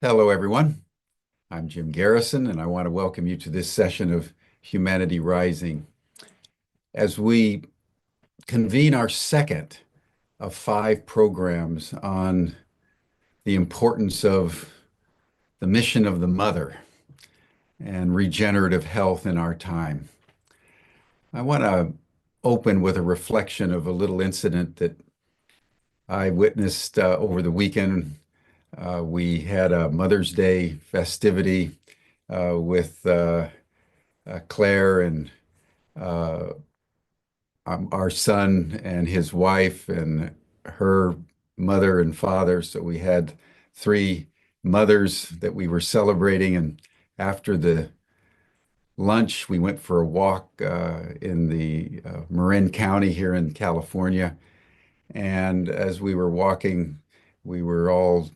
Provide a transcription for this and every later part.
Hello, everyone. I'm Jim Garrison, and I want to welcome you to this session of Humanity Rising. As we convene our second of five programs on the importance of the mission of the mother and regenerative health in our time, I want to open with a reflection of a little incident that I witnessed over the weekend. We had a Mother's Day festivity with Claire and uh, our son and his wife and her mother and father. So we had three mothers that we were celebrating. And after the lunch, we went for a walk in the Marin County here in California. And as we were walking, we were all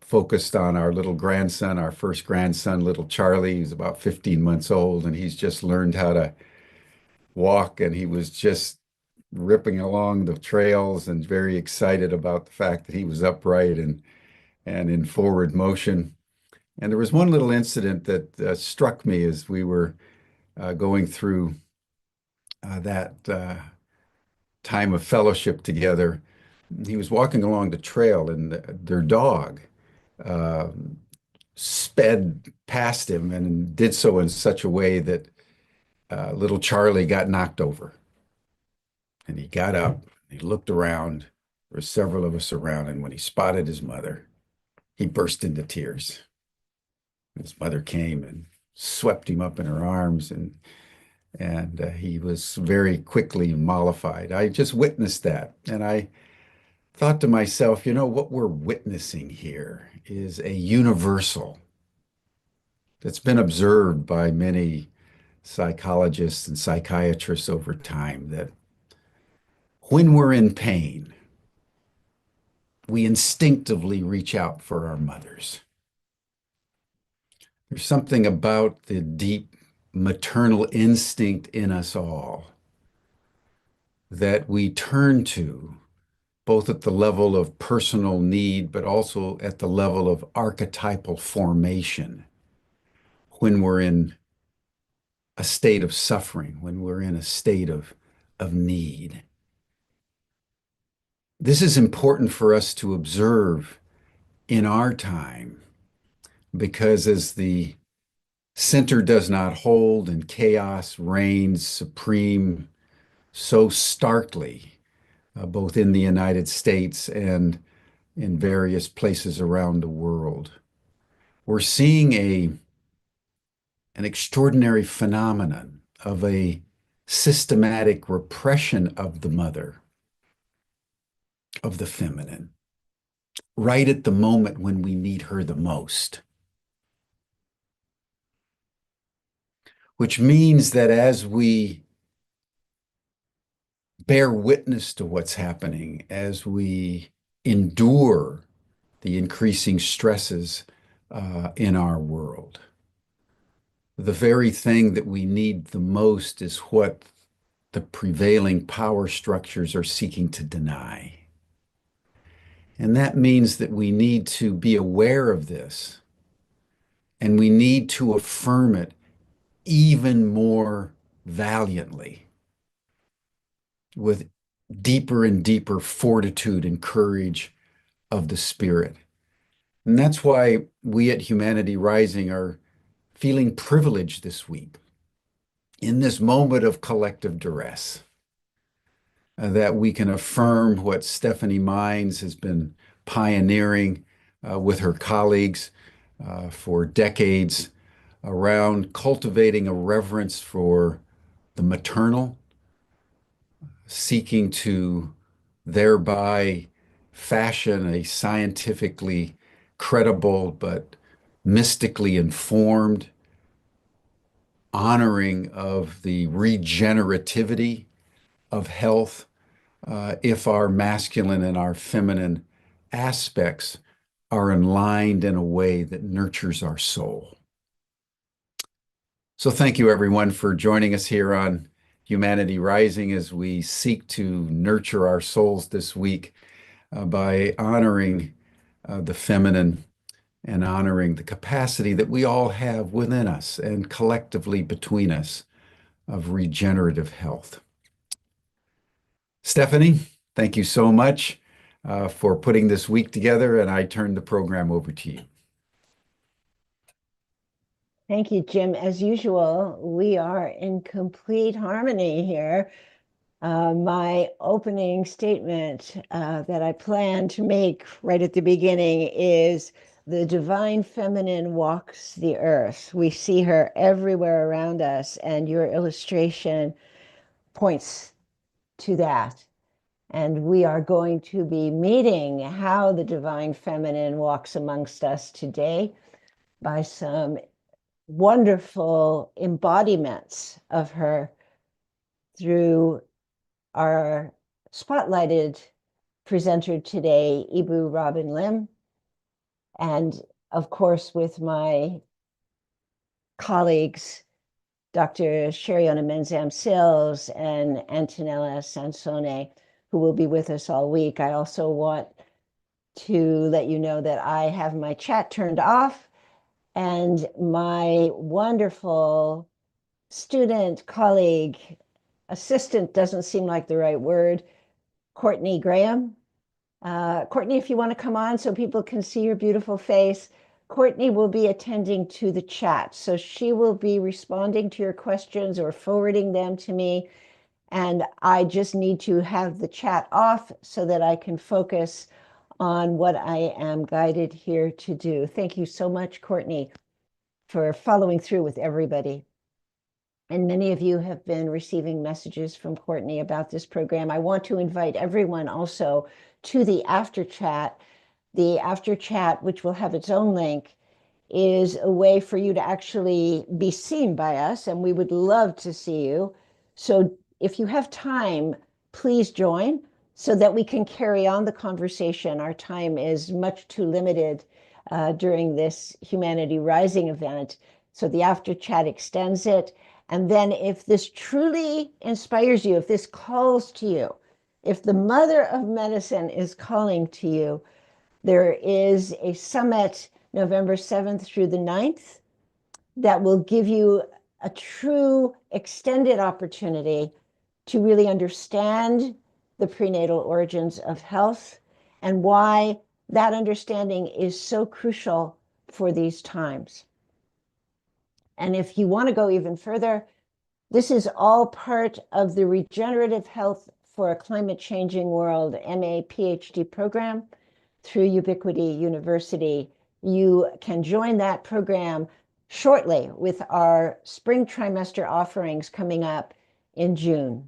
focused on our little grandson, our first grandson, little Charlie. He's about 15 months old, and he's just learned how to walk, and he was just ripping along the trails and very excited about the fact that he was upright and in forward motion. And there was one little incident that struck me as we were going through that time of fellowship together. He was walking along the trail, and their dog uh, sped past him and did so in such a way that little Charlie got knocked over. And he got up, he looked around. There were several of us around, and when he spotted his mother, he burst into tears. His mother came and swept him up in her arms, and he was very quickly mollified. I just witnessed that, and I thought to myself, what we're witnessing here is a universal that's been observed by many psychologists and psychiatrists over time that when we're in pain, we instinctively reach out for our mothers. There's something about the deep maternal instinct in us all that we turn to, both at the level of personal need, but also at the level of archetypal formation when we're in a state of suffering, when we're in a state of need. This is important for us to observe in our time because as the center does not hold and chaos reigns supreme so starkly, both in the United States and in various places around the world. We're seeing an extraordinary phenomenon of a systematic repression of the mother, of the feminine, right at the moment when we need her the most. Which means that as we bear witness to what's happening, as we endure the increasing stresses in our world, the very thing that we need the most is what the prevailing power structures are seeking to deny. And that means that we need to be aware of this and we need to affirm it even more valiantly with deeper and deeper fortitude and courage of the spirit. And that's why we at Humanity Rising are feeling privileged this week in this moment of collective duress, that we can affirm what Stephanie Mines has been pioneering with her colleagues for decades around cultivating a reverence for the maternal, seeking to thereby fashion a scientifically credible but mystically informed honoring of the regenerativity of health if our masculine and our feminine aspects are aligned in a way that nurtures our soul. So thank you, everyone, for joining us here on Humanity Rising as we seek to nurture our souls this week by honoring the feminine and honoring the capacity that we all have within us and collectively between us of regenerative health. Stephanie, thank you so much for putting this week together, and I turn the program over to you. Thank you, Jim. As usual, we are in complete harmony here. My opening statement that I plan to make right at the beginning is the divine feminine walks the earth. We see her everywhere around us, and your illustration points to that. And we are going to be meeting how the divine feminine walks amongst us today by some wonderful embodiments of her through our spotlighted presenter today, Ibu Robin Lim, and of course with my colleagues, Dr. Cherionna Menam-Sills and Antonella Sansone, who will be with us all week. I also want to let you know that I have my chat turned off, and my wonderful student, colleague, assistant doesn't seem like the right word, Courtney Graham. Courtney, if you want to come on so people can see your beautiful face, Courtney will be attending to the chat. So she will be responding to your questions or forwarding them to me. And I just need to have the chat off so that I can focus on what I am guided here to do. Thank you so much, Courtney, for following through with everybody. And many of you have been receiving messages from Courtney about this program. I want to invite everyone also to the after chat. The after chat, which will have its own link, is a way for you to actually be seen by us, and we would love to see you. So if you have time, please join so that we can carry on the conversation. Our time is much too limited during this Humanity Rising event. So the after chat extends it. And then if this truly inspires you, if this calls to you, if the mother of medicine is calling to you, there is a summit November 7th through the 9th that will give you a true extended opportunity to really understand the prenatal origins of health and why that understanding is so crucial for these times. And if you want to go even further, this is all part of the Regenerative Health for a Climate Changing World MA PhD program through Ubiquity University. You can join that program shortly with our spring trimester offerings coming up in June.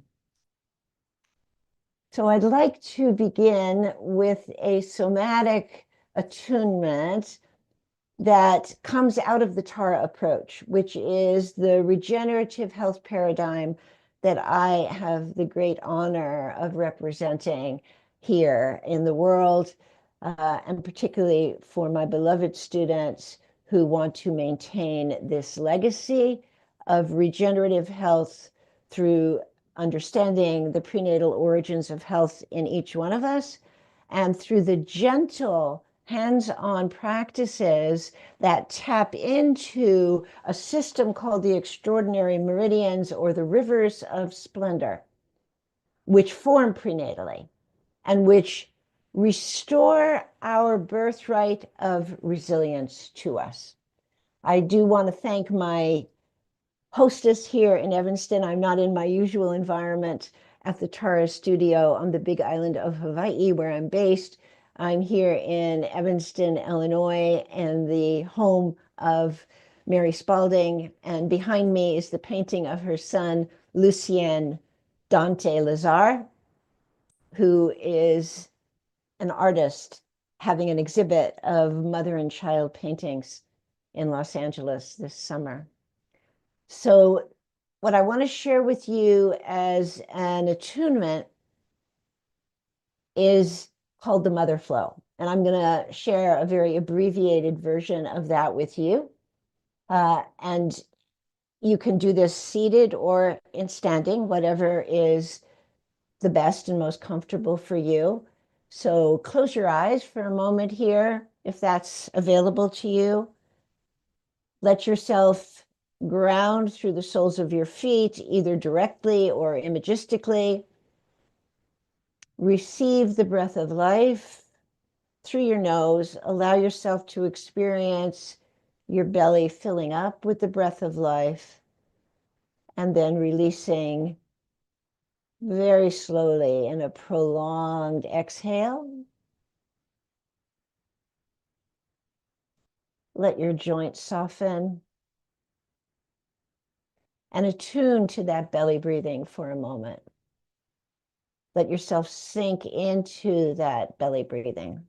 So I'd like to begin with a somatic attunement that comes out of the Tara approach, which is the regenerative health paradigm that I have the great honor of representing here in the world, and particularly for my beloved students who want to maintain this legacy of regenerative health through understanding the prenatal origins of health in each one of us, and through the gentle hands-on practices that tap into a system called the extraordinary meridians or the rivers of splendor, which form prenatally and which restore our birthright of resilience to us. I do want to thank my hostess here in Evanston. I'm not in my usual environment at the Tara studio on the big island of Hawaii, where I'm based. I'm here in Evanston, Illinois, and the home of Mary Spalding. And behind me is the painting of her son, Lucien Dante Lazar, who is an artist having an exhibit of mother and child paintings in Los Angeles this summer. So what I want to share with you as an attunement is called the mother flow. And I'm going to share a very abbreviated version of that with you. And you can do this seated or in standing, whatever is the best and most comfortable for you. So close your eyes for a moment here if that's available to you. Let yourself ground through the soles of your feet, either directly or imagistically. Receive the breath of life through your nose. Allow yourself to experience your belly filling up with the breath of life and then releasing very slowly in a prolonged exhale. Let your joints soften and attune to that belly breathing for a moment. Let yourself sink into that belly breathing.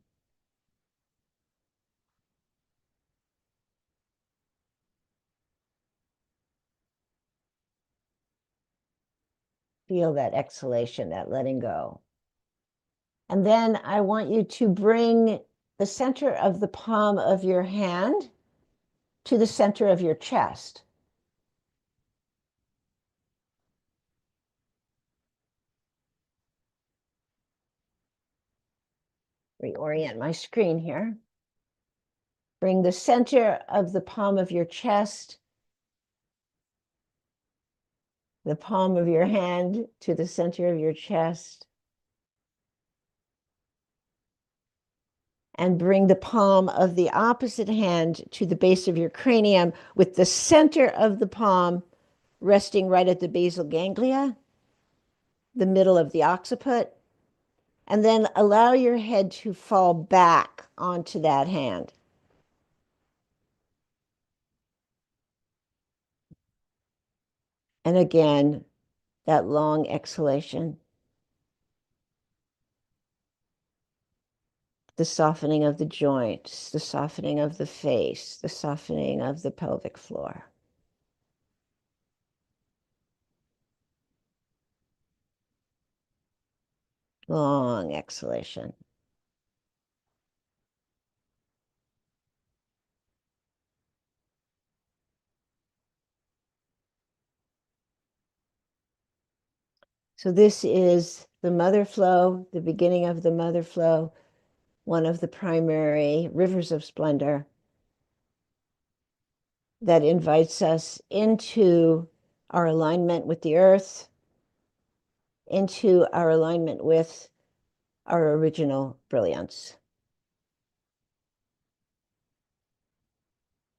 Feel that exhalation, that letting go. And then I want you to bring the center of the palm of your hand to the center of your chest. Reorient my screen here. Bring the center of the palm of your chest, the palm of your hand to the center of your chest, and bring the palm of the opposite hand to the base of your cranium, with the center of the palm resting right at the basal ganglia, the middle of the occiput, and then allow your head to fall back onto that hand. And again, that long exhalation, the softening of the joints, the softening of the face, the softening of the pelvic floor. Long exhalation. So this is the mother flow, the beginning of the mother flow, one of the primary rivers of splendor that invites us into our alignment with the earth, into our alignment with our original brilliance.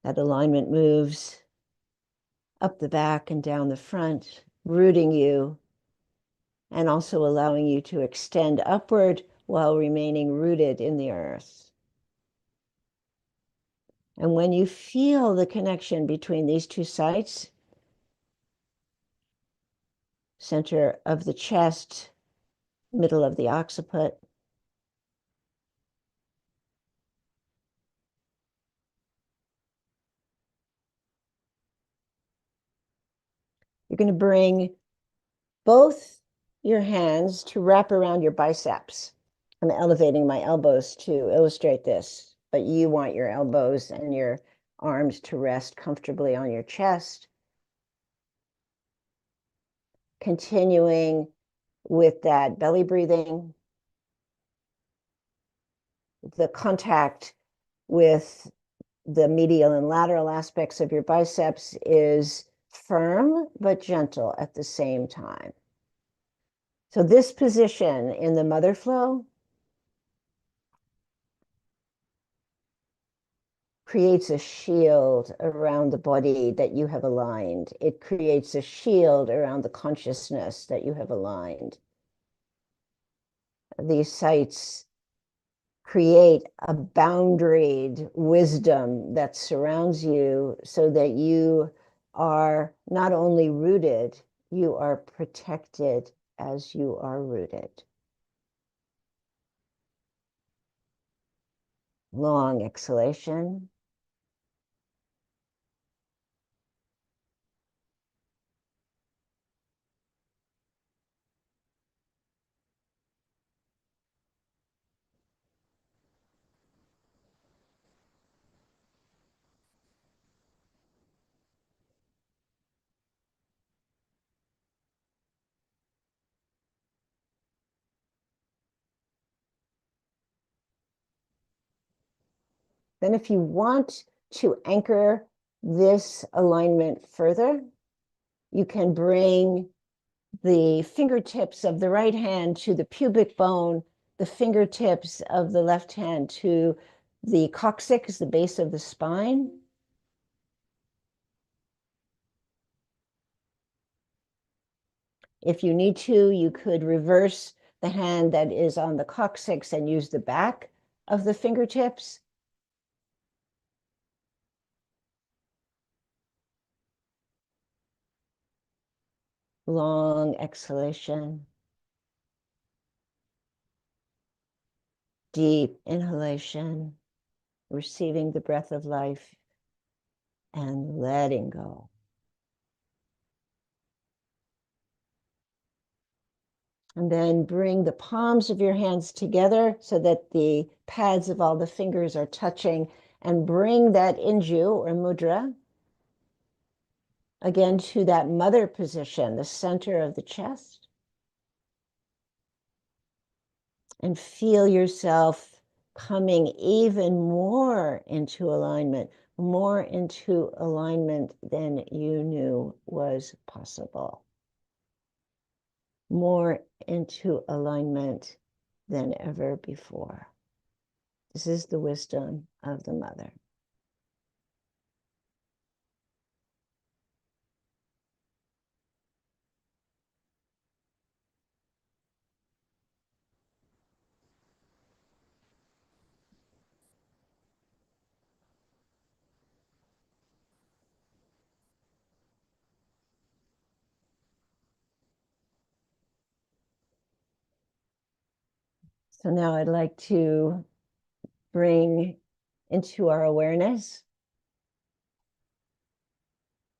That alignment moves up the back and down the front, rooting you and also allowing you to extend upward while remaining rooted in the earth. And when you feel the connection between these two sites, center of the chest, middle of the occiput, you're going to bring both your hands to wrap around your biceps. I'm elevating my elbows to illustrate this, but you want your elbows and your arms to rest comfortably on your chest. Continuing with that belly breathing, the contact with the medial and lateral aspects of your biceps is firm but gentle at the same time. So this position in the mother flow creates a shield around the body that you have aligned. It creates a shield around the consciousness that you have aligned. These sites create a boundaried wisdom that surrounds you so that you are not only rooted, you are protected as you are rooted. Long exhalation. Then if you want to anchor this alignment further, you can bring the fingertips of the right hand to the pubic bone, the fingertips of the left hand to the coccyx, the base of the spine. If you need to, you could reverse the hand that is on the coccyx and use the back of the fingertips. Long exhalation. Deep inhalation, receiving the breath of life and letting go. And then bring the palms of your hands together so that the pads of all the fingers are touching, and bring that inju or mudra again to that mother position, the center of the chest. And feel yourself coming even more into alignment than you knew was possible. More into alignment than ever before. This is the wisdom of the mother. So now I'd like to bring into our awareness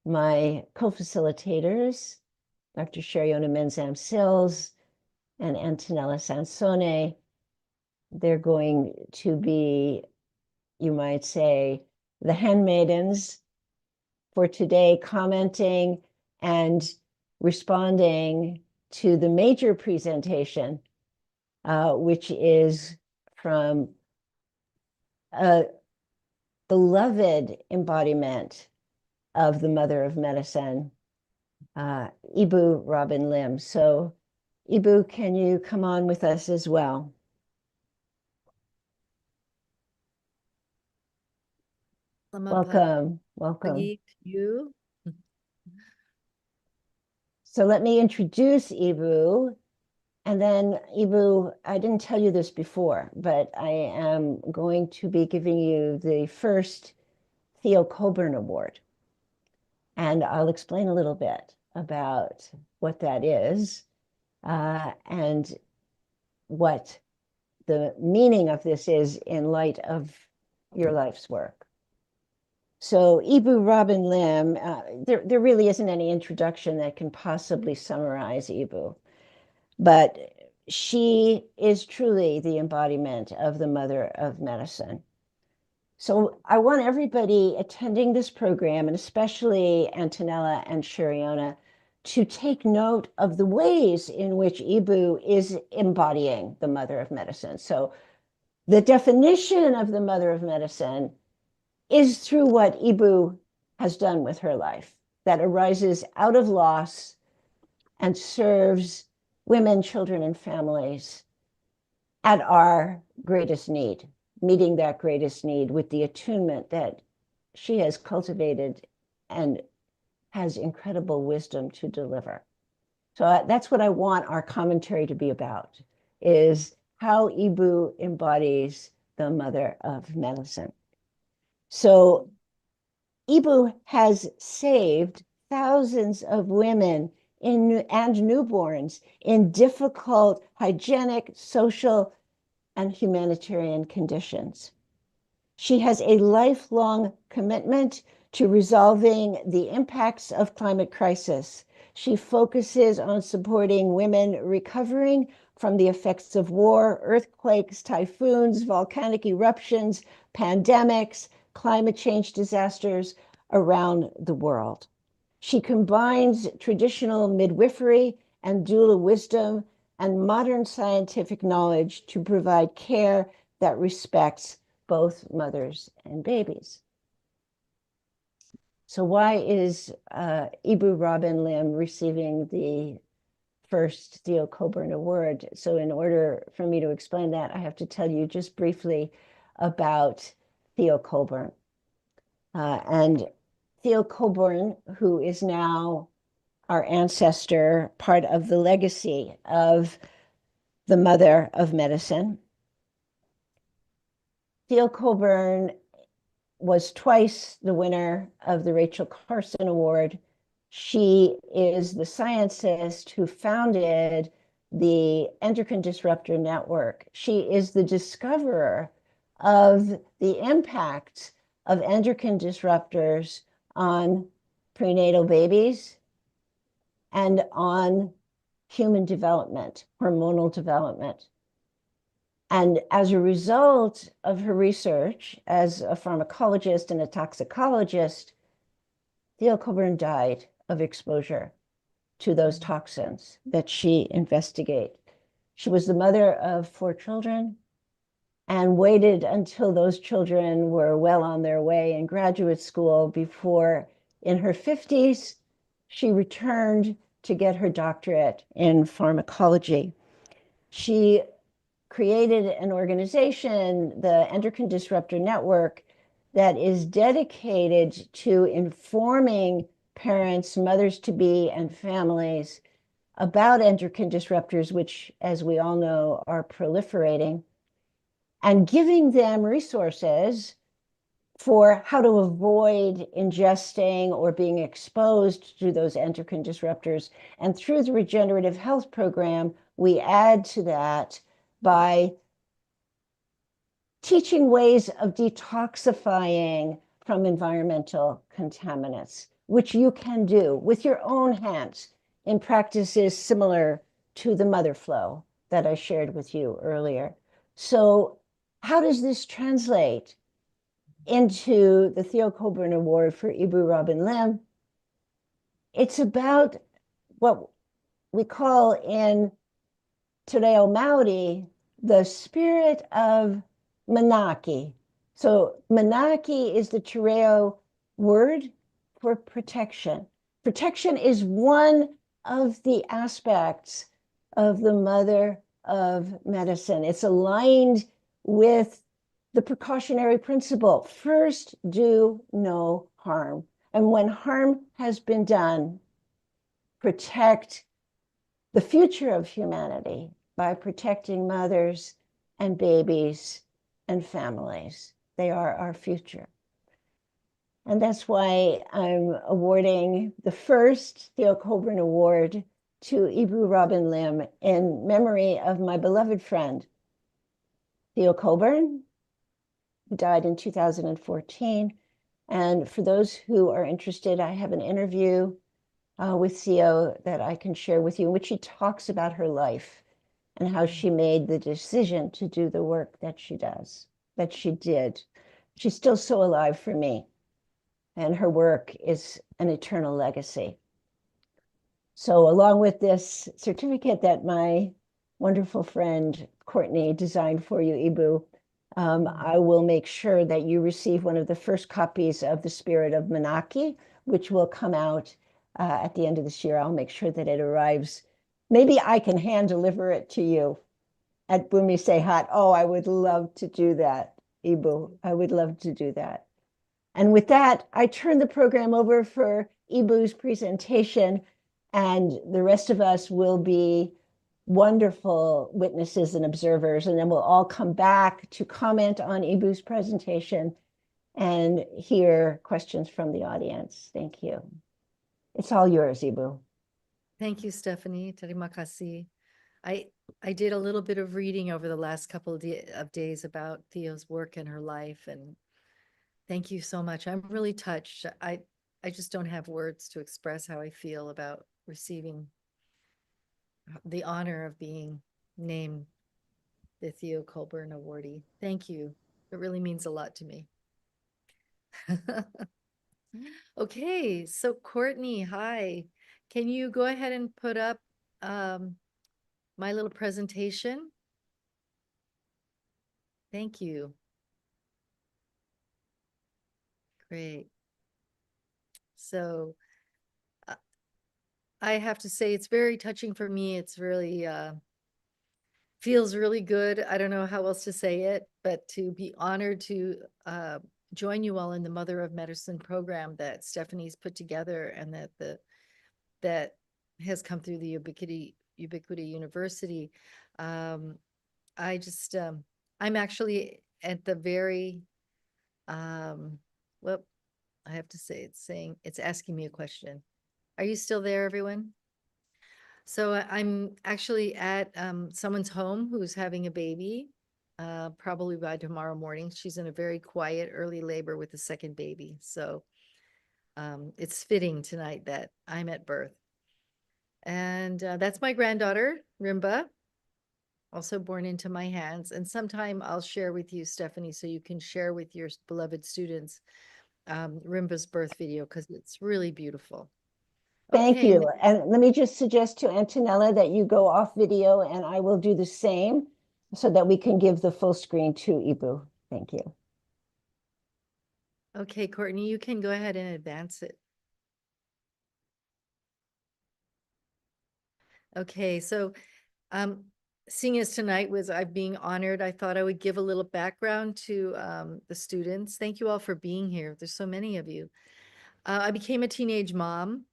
my co-facilitators, Dr. Cherionna Menam-Sills and Antonella Sansone. They're going to be, you might say, the handmaidens for today, commenting and responding to the major presentation, which is from a beloved embodiment of the mother of medicine, Ibu Robin Lim. So Ibu, can you come on with us as well? Welcome, welcome. Pagi to you. So let me introduce Ibu. And then Ibu, I didn't tell you this before, but I am going to be giving you the first Theo Colburn Award. And I'll explain a little bit about what that is and what the meaning of this is in light of your life's work. So Ibu Robin Lim, there really isn't any introduction that can possibly summarize Ibu, but she is truly the embodiment of the mother of medicine. So I want everybody attending this program, and especially Antonella and Cherionna, to take note of the ways in which Ibu is embodying the mother of medicine. So the definition of the mother of medicine is through what Ibu has done with her life, that arises out of loss and serves women, children, and families at our greatest need, meeting that greatest need with the attunement that she has cultivated and has incredible wisdom to deliver. So that's what I want our commentary to be about, is how Ibu embodies the mother of medicine. So Ibu has saved thousands of women and newborns in difficult hygienic, social, and humanitarian conditions. She has a lifelong commitment to resolving the impacts of climate crisis. She focuses on supporting women recovering from the effects of war, earthquakes, typhoons, volcanic eruptions, pandemics, climate change disasters around the world. She combines traditional midwifery and doula wisdom and modern scientific knowledge to provide care that respects both mothers and babies. So why is Ibu Robin Lim receiving the first Theo Colburn Award? So in order for me to explain that, I have to tell you just briefly about Theo Colburn. And Theo Colburn, who is now our ancestor, part of the legacy of the mother of medicine. Theo Colburn was twice the winner of the Rachel Carson Award. She is the scientist who founded the Endocrine Disruptor Network. She is the discoverer of the impact of endocrine disruptors on prenatal babies and on human development, hormonal development. And as a result of her research as a pharmacologist and a toxicologist, Theo Colburn died of exposure to those toxins that she investigated. She was the mother of 4 children and waited until those children were well on their way in graduate school before, in her 50s, she returned to get her doctorate in pharmacology. She created an organization, the Endocrine Disruptor Network, that is dedicated to informing parents, mothers-to-be, and families about endocrine disruptors, which, as we all know, are proliferating, and giving them resources for how to avoid ingesting or being exposed to those endocrine disruptors. And through the Regenerative Health program, we add to that by teaching ways of detoxifying from environmental contaminants, which you can do with your own hands in practices similar to the mother flow that I shared with you earlier. So how does this translate into the Theo Colburn Award for Ibu Robin Lim? It's about what we call in Te Reo Maori the spirit of manaki. So manaki is the Te Reo word for protection. Protection is one of the aspects of the mother of medicine. It's aligned with the precautionary principle. First, do no harm. And when harm has been done, protect the future of humanity by protecting mothers and babies and families. They are our future. And that's why I'm awarding the first Theo Colburn Award to Ibu Robin Lim in memory of my beloved friend, Theo Colburn, who died in 2014. And for those who are interested, I have an interview with Theo that I can share with you, in which she talks about her life and how she made the decision to do the work that she does, that she did. She's still so alive for me, and her work is an eternal legacy. So along with this certificate that my wonderful friend Courtney designed for you, Ibu, I will make sure that you receive one of the first copies of The Spirit of Manaki, which will come out at the end of this year. I'll make sure that it arrives. Maybe I can hand deliver it to you at Bumi Sehat. Oh, I would love to do that, Ibu. I would love to do that. And with that, I turn the program over for Ibu's presentation, and the rest of us will be wonderful witnesses and observers, and then we'll all come back to comment on Ibu's presentation and hear questions from the audience. Thank you. It's all yours, Ibu. Thank you, Stephanie. Terima kasih. I did a little bit of reading over the last couple of days about Theo's work and her life, and thank you so much. I'm really touched. I just don't have words to express how I feel about receiving the honor of being named the Theo Colburn Awardee. Thank you. It really means a lot to me. Okay, so Courtney, hi. Can you go ahead and put up my little presentation? Thank you. Great. So I have to say it's very touching for me. It's really feels really good. I don't know how else to say it, but to be honored to join you all in the Mother of Medicine program that Stephanie's put together and that has come through the Ubiquity University. I just I'm actually at the very well, I have to say it's asking me a question. Are you still there, everyone? So I'm actually at someone's home who's having a baby, probably by tomorrow morning. She's in a very quiet early labor with a second baby. So it's fitting tonight that I'm at birth. And that's my granddaughter, Rimba, also born into my hands. And sometime I'll share with you, Stephanie, so you can share with your beloved students Rimba's birth video because it's really beautiful. Thank Okay, you. And let me just suggest to Antonella that you go off video and I will do the same so that we can give the full screen to Ibu. Thank you. okay, Courtney, you can go ahead and advance it. Okay, so seeing as tonight was I'm being honored, I thought I would give a little background to the students. Thank you all for being here. There's so many of you. I became a teenage mom.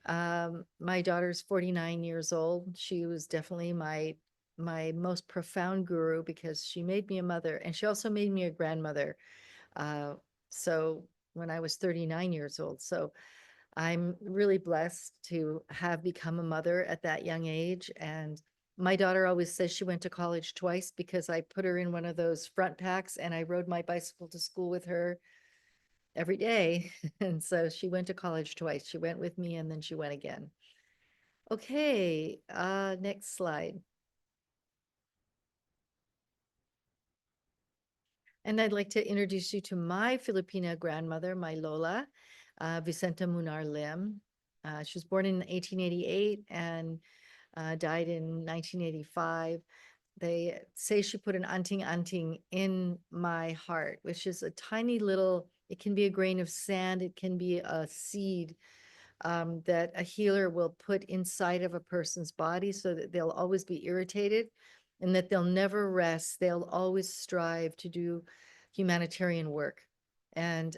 My daughter's 49 years old. She was definitely my most profound guru because she made me a mother and she also made me a grandmother. So when I was 39 years old. So I'm really blessed to have become a mother at that young age. And my daughter always says she went to college twice because I put her in one of those front packs and I rode my bicycle to school with her every day. And so she went to college twice. She went with me and then she went again. Okay, next slide. And I'd like to introduce you to my Filipina grandmother, my Lola, Vicenta Munar Lim. She was born in 1888 and died in 1985. They say she put an anting in my heart, which is a tiny little, it can be a grain of sand, it can be a seed that a healer will put inside of a person's body so that they'll always be irritated and that they'll never rest. They'll always strive to do humanitarian work. And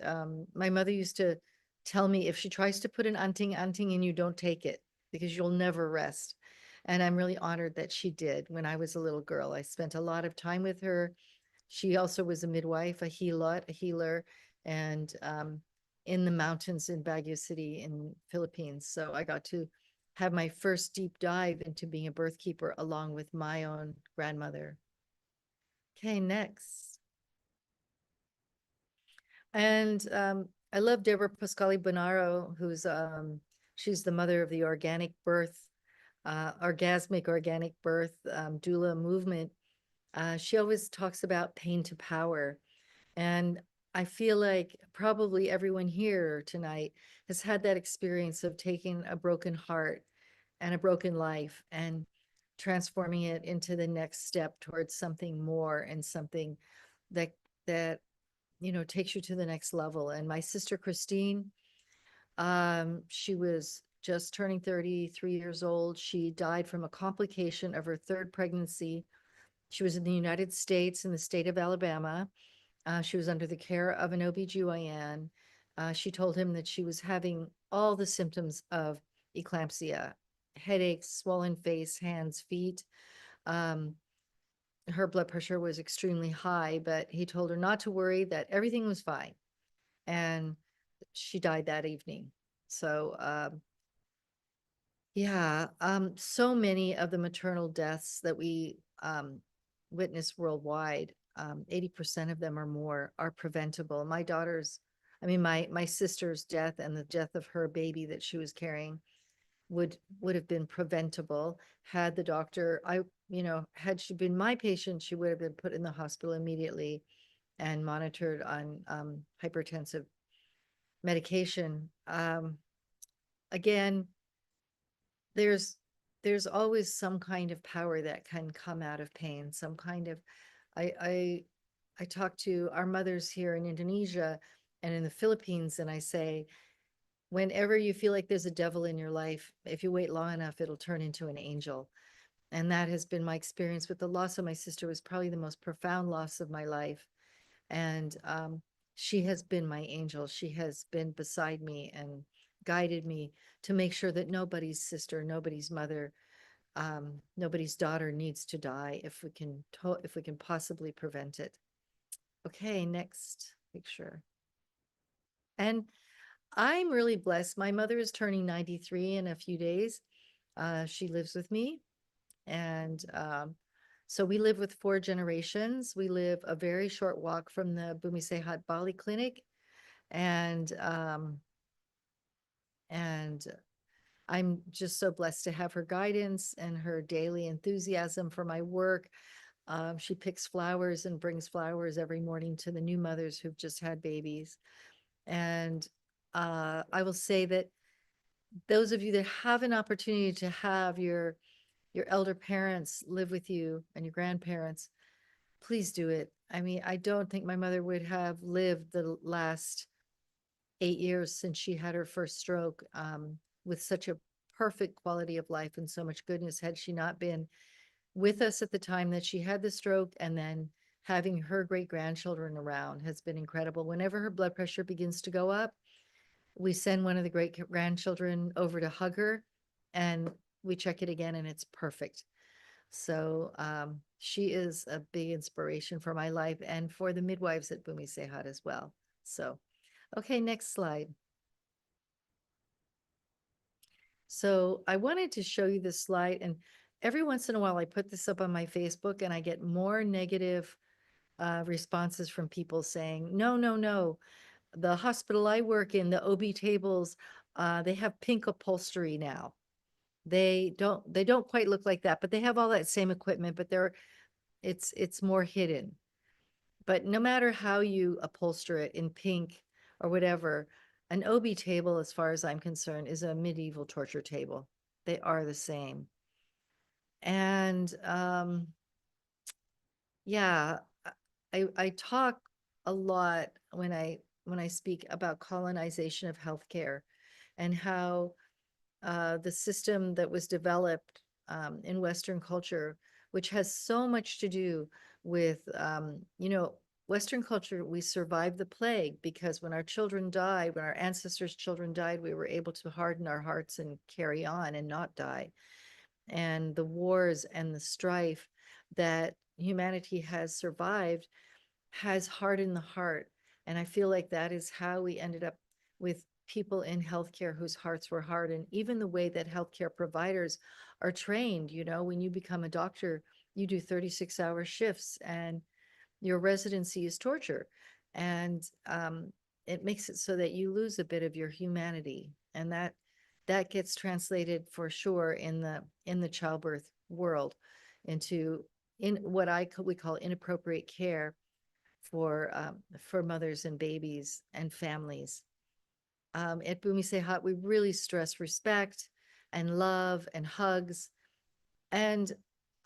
my mother used to tell me if she tries to put an anting in you, don't take it because you'll never rest. And I'm really honored that she did when I was a little girl. I spent a lot of time with her. She also was a midwife, a healer, and in the mountains in Baguio City in Philippines. So I got to have my first deep dive into being a birth keeper along with my own grandmother. Okay, next. And I love Deborah Pascali Bonaro, who's she's the mother of the organic birth, orgasmic organic birth doula movement. She always talks about pain to power. And I feel like probably everyone here tonight has had that experience of taking a broken heart and a broken life and transforming it into the next step towards something more and something that takes you to the next level. And my sister Christine, she was just turning 33 years old. She died from a complication of her third pregnancy. She was in the United States, in the state of Alabama. She was under the care of an OBGYN. She told him that she was having all the symptoms of eclampsia, headaches, swollen face, hands, feet. Her blood pressure was extremely high, but he told her not to worry, that everything was fine. And she died that evening. So, yeah, so many of the maternal deaths that we witness worldwide, 80% of them or more are preventable. My sister's death and the death of her baby that she was carrying would have been preventable had the doctor, had she been my patient, she would have been put in the hospital immediately and monitored on hypertensive medication. Again, there's always some kind of power that can come out of pain, some kind of I talked to our mothers here in Indonesia, and in the Philippines, and I say, whenever you feel like there's a devil in your life, if you wait long enough, it'll turn into an angel. And that has been my experience with the loss of my sister. Was probably the most profound loss of my life. And she has been my angel. She has been beside me and guided me to make sure that nobody's sister, nobody's mother, nobody's daughter needs to die if we can possibly prevent it. Okay, next picture. And I'm really blessed. My mother is turning 93 in a few days. She lives with me. And so we live with 4 generations. We live a very short walk from the Bumi Sehat Bali clinic. And I'm just so blessed to have her guidance and her daily enthusiasm for my work. She picks flowers and brings flowers every morning to the new mothers who've just had babies. And I will say that those of you that have an opportunity to have your elder parents live with you and your grandparents, please do it. I mean, I don't think my mother would have lived the last 8 years since she had her first stroke with such a perfect quality of life and so much goodness had she not been with us at the time that she had the stroke, and then having her great grandchildren around has been incredible. Whenever her blood pressure begins to go up, we send one of the great grandchildren over to hug her, and we check it again and it's perfect. So she is a big inspiration for my life and for the midwives at Bumi Sehat as well. So, okay, next slide. So I wanted to show you this slide, and every once in a while I put this up on my Facebook and I get more negative responses from people saying, no, no, no, the hospital I work in, the OB tables, they have pink upholstery now. They don't quite look like that, but they have all that same equipment, but it's more hidden. But no matter how you upholster it in pink or whatever, an OB table, as far as I'm concerned, is a medieval torture table. They are the same. And yeah, I talk a lot when I speak about colonization of healthcare and how the system that was developed in Western culture, which has so much to do with, Western culture, we survived the plague because when our children died, when our ancestors' children died, we were able to harden our hearts and carry on and not die. And the wars and the strife that humanity has survived has hardened the heart. And I feel like that is how we ended up with people in healthcare whose hearts were hardened. Even the way that healthcare providers are trained, when you become a doctor, you do 36-hour shifts and your residency is torture. And it makes it so that you lose a bit of your humanity. And that gets translated for sure in the childbirth world into in what we call inappropriate care for mothers and babies and families. At Bumi Sehat, we really stress respect and love and hugs. And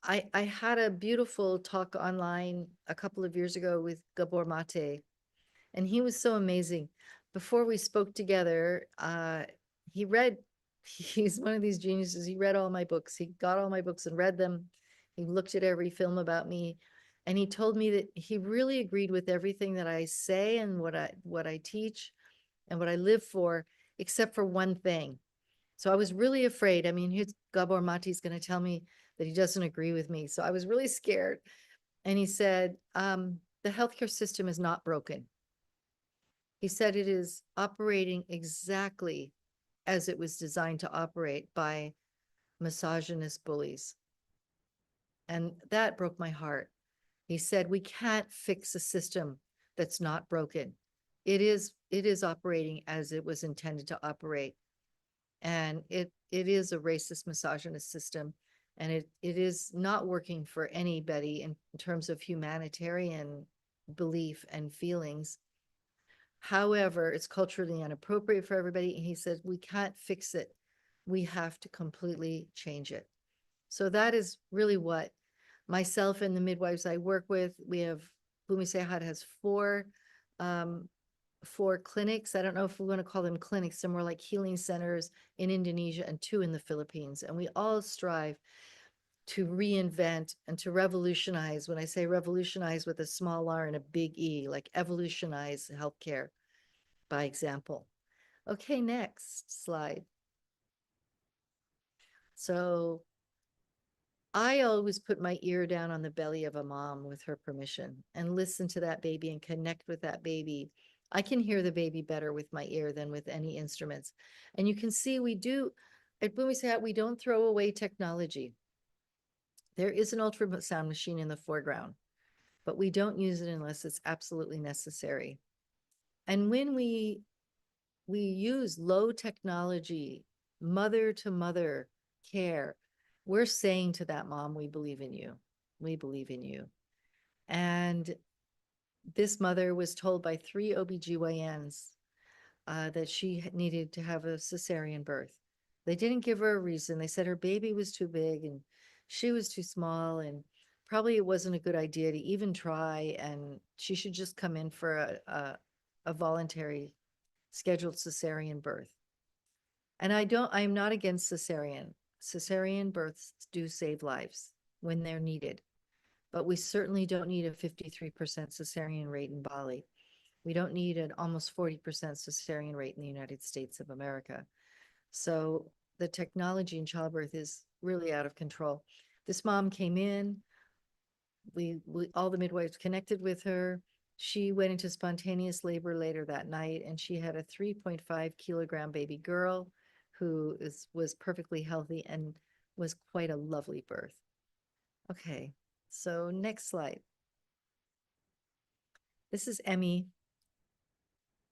I had a beautiful talk online a couple of years ago with Gabor Mate, and he was so amazing. Before we spoke together, he's one of these geniuses. He read all my books. He got all my books and read them. He looked at every film about me. And he told me that he really agreed with everything that I say and what I teach and what I live for, except for one thing. So I was really afraid. I mean, here's Gabor Mate is going to tell me that he doesn't agree with me. So I was really scared. And he said, the healthcare system is not broken. He said it is operating exactly as it was designed to operate by misogynist bullies. And that broke my heart. He said, we can't fix a system that's not broken. It is operating as it was intended to operate. And it is a racist, misogynist system. And it is not working for anybody in terms of humanitarian belief and feelings. However, it's culturally inappropriate for everybody. And he said, we can't fix it. We have to completely change it. So that is really what myself and the midwives I work with, we have, Bumi Sehat has 4 4 clinics. I don't know if we want to call them clinics, some more like healing centers in Indonesia and 2 in the Philippines. And we all strive to reinvent and to revolutionize. When I say revolutionize with a small r and a big E, like evolutionize healthcare by example. Okay, next slide. So I always put my ear down on the belly of a mom with her permission and listen to that baby and connect with that baby. I can hear the baby better with my ear than with any instruments. And you can see we do, at Bumi Sehat, we don't throw away technology. There is an ultrasound machine in the foreground, but we don't use it unless it's absolutely necessary. And when we use low technology, mother to mother care, we're saying to that mom, we believe in you. We believe in you. And this mother was told by 3 OBGYNs that she needed to have a cesarean birth. They didn't give her a reason. They said her baby was too big and she was too small, and probably it wasn't a good idea to even try, and she should just come in for a voluntary scheduled cesarean birth. And I'm not against cesarean. Cesarean births do save lives when they're needed, but we certainly don't need a 53% cesarean rate in Bali. We don't need an almost 40% cesarean rate in the United States of America. So the technology in childbirth is really out of control. This mom came in, we all the midwives connected with her. She went into spontaneous labor later that night, and she had a 3.5 kilogram baby girl who was perfectly healthy and was quite a lovely birth. Okay, so next slide. This is Emmy.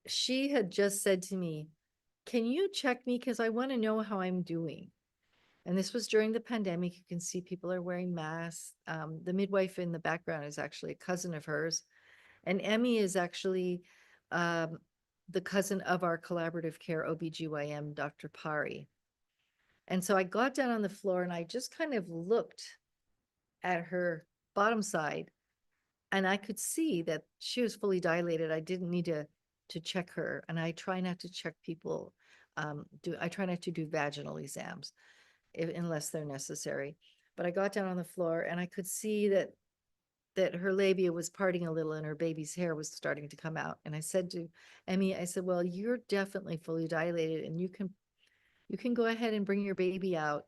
She had just said to me, can you check me? Because I want to know how I'm doing. And this was during the pandemic. You can see people are wearing masks. The midwife in the background is actually a cousin of hers. And Emmy is actually the cousin of our collaborative care OBGYN, Dr. Pari. And so I got down on the floor and I just kind of looked at her bottom side, and I could see that she was fully dilated. I didn't need to check her. And I try not to check people. I try not to do vaginal exams unless they're necessary. But I got down on the floor and I could see that her labia was parting a little and her baby's hair was starting to come out. And I said to Emmy, I said, well, you're definitely fully dilated and you can go ahead and bring your baby out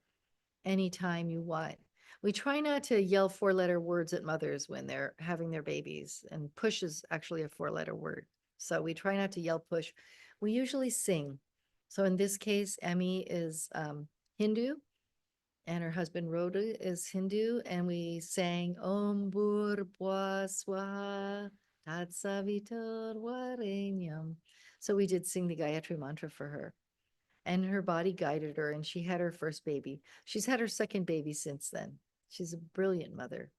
anytime you want. We try not to yell 4-letter words at mothers when they're having their babies, and push is actually a 4-letter word. So we try not to yell push. We usually sing. So in this case, Emmy is Hindu and her husband Rhoda is Hindu, and we sang Om Bhurbhuvah Swaha Tat Savitur Varenyam. So we did sing the Gayatri mantra for her, and her body guided her, and she had her first baby. She's had her second baby since then. She's a brilliant mother.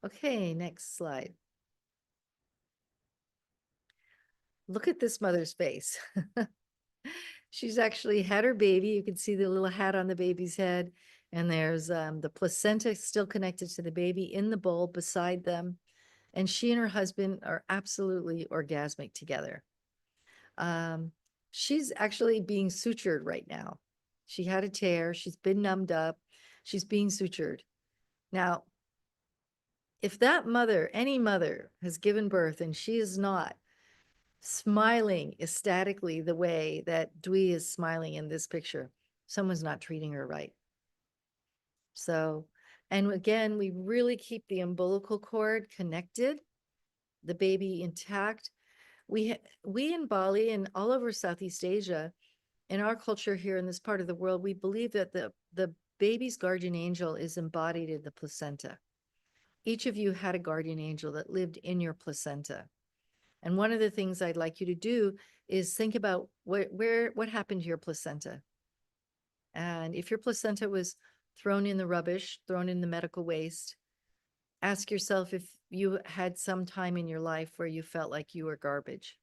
Okay, next slide. Look at this mother's face. She's actually had her baby. You can see the little hat on the baby's head. And there's the placenta still connected to the baby in the bowl beside them. And she and her husband are absolutely orgasmic together. She's actually being sutured right now. She had a tear. She's been numbed up. She's being sutured. Now, if that mother, any mother, has given birth and she is not smiling ecstatically the way that Dwi is smiling in this picture, someone's not treating her right. So, and again, we really keep the umbilical cord connected, the baby intact. We in Bali and all over Southeast Asia, in our culture here in this part of the world, we believe that the baby's guardian angel is embodied in the placenta. Each of you had a guardian angel that lived in your placenta. And one of the things I'd like you to do is think about what happened to your placenta. And if your placenta was thrown in the rubbish, thrown in the medical waste, ask yourself if you had some time in your life where you felt like you were garbage.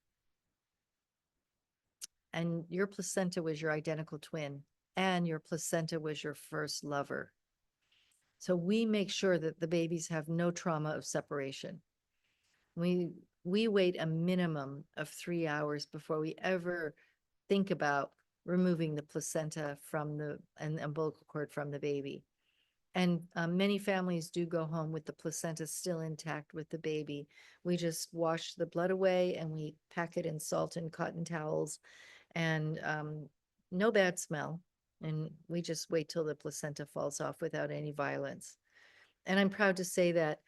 And your placenta was your identical twin, and your placenta was your first lover. So we make sure that the babies have no trauma of separation. We we wait a minimum of 3 hours before we ever think about removing the placenta from and the umbilical cord from the baby. And many families do go home with the placenta still intact with the baby. We just wash the blood away and we pack it in salt and cotton towels, and no bad smell. And we just wait till the placenta falls off without any violence. And I'm proud to say that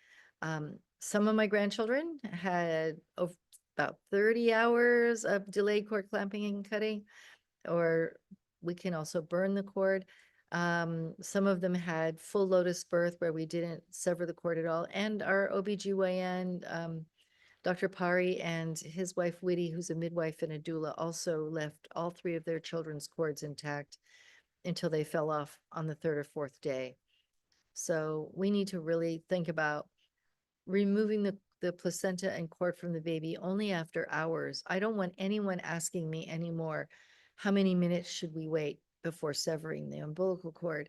some of my grandchildren had about 30 hours of delayed cord clamping and cutting, or we can also burn the cord. Some of them had full lotus birth where we didn't sever the cord at all. And our OBGYN, Dr. Pari, and his wife, Whitty, who's a midwife and a doula, also left all 3 of their children's cords intact until they fell off on the 3rd or 4th day. So we need to really think about removing the placenta and cord from the baby only after hours. I don't want anyone asking me anymore, how many minutes should we wait before severing the umbilical cord?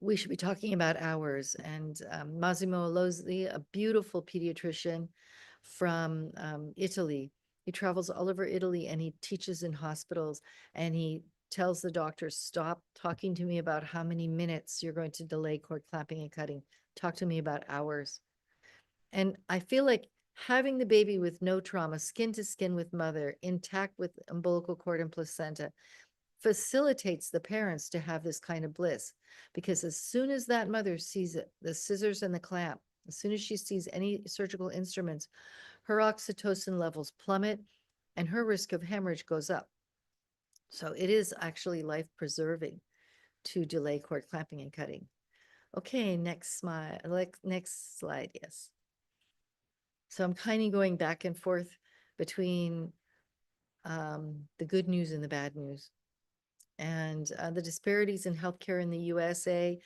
We should be talking about hours. And Massimo Alozzi, a beautiful pediatrician from Italy, he travels all over Italy and he teaches in hospitals, and he tells the doctors, stop talking to me about how many minutes you're going to delay cord clamping and cutting. Talk to me about hours. And I feel like having the baby with no trauma, skin to skin with mother, intact with umbilical cord and placenta, facilitates the parents to have this kind of bliss. Because as soon as that mother sees it, the scissors and the clamp, as soon as she sees any surgical instruments, her oxytocin levels plummet and her risk of hemorrhage goes up. So it is actually life preserving to delay cord clamping and cutting. Okay, next slide, yes. So I'm kind of going back and forth between the good news and the bad news. And the disparities in healthcare in the USA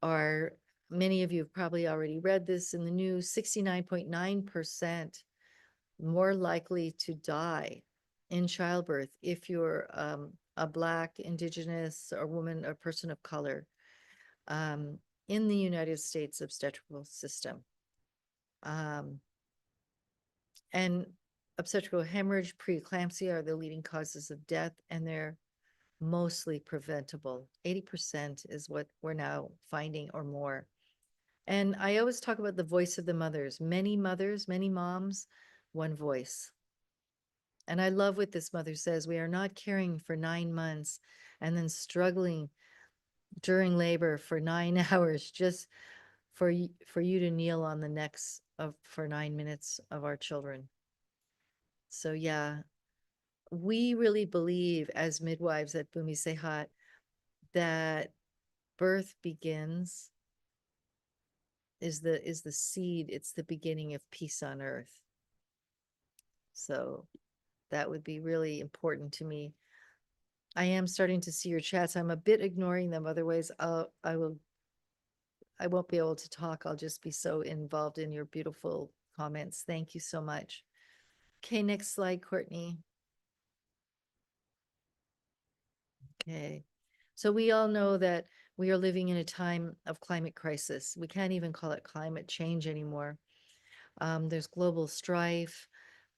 are, many of you have probably already read this in the news, 69.9% more likely to die in childbirth if you're a Black, Indigenous, or woman, or person of color in the United States obstetrical system. And obstetrical hemorrhage, preeclampsia are the leading causes of death, and they're mostly preventable. 80% is what we're now finding or more. And I always talk about the voice of the mothers, many moms, one voice. And I love what this mother says. We are not caring for 9 months and then struggling during labor for 9 hours just for you to kneel on the necks for 9 minutes of our children. So yeah, we really believe as midwives at Bumi Sehat that birth begins is the seed. It's the beginning of peace on earth. So that would be really important to me. I am starting to see your chats. I'm a bit ignoring them. Otherwise, I won't be able to talk. I'll just be so involved in your beautiful comments. Thank you so much. Okay, next slide, Courtney. Okay. So we all know that we are living in a time of climate crisis. We can't even call it climate change anymore. There's global strife.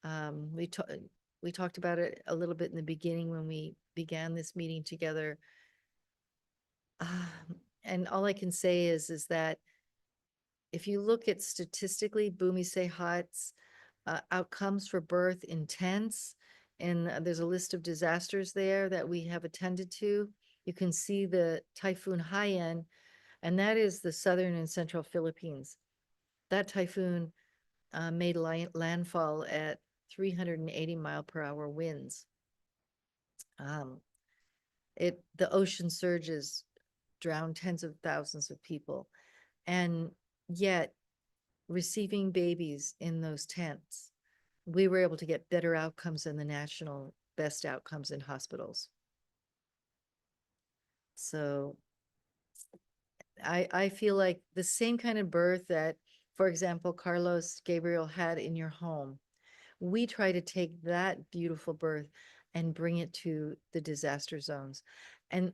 We talked about it a little bit in the beginning when we began this meeting together. And all I can say is that if you look at statistically, Bumi Sehat's outcomes for birth intense, and there's a list of disasters there that we have attended to. You can see the Typhoon Haiyan, and that is the southern and central Philippines. That typhoon made landfall at 380-mile-per-hour winds. The ocean surges drowned tens of thousands of people, and yet receiving babies in those tents, we were able to get better outcomes than the national best outcomes in hospitals. So I feel like the same kind of birth that, for example, Carlos Gabriel had in your home, we try to take that beautiful birth and bring it to the disaster zones. And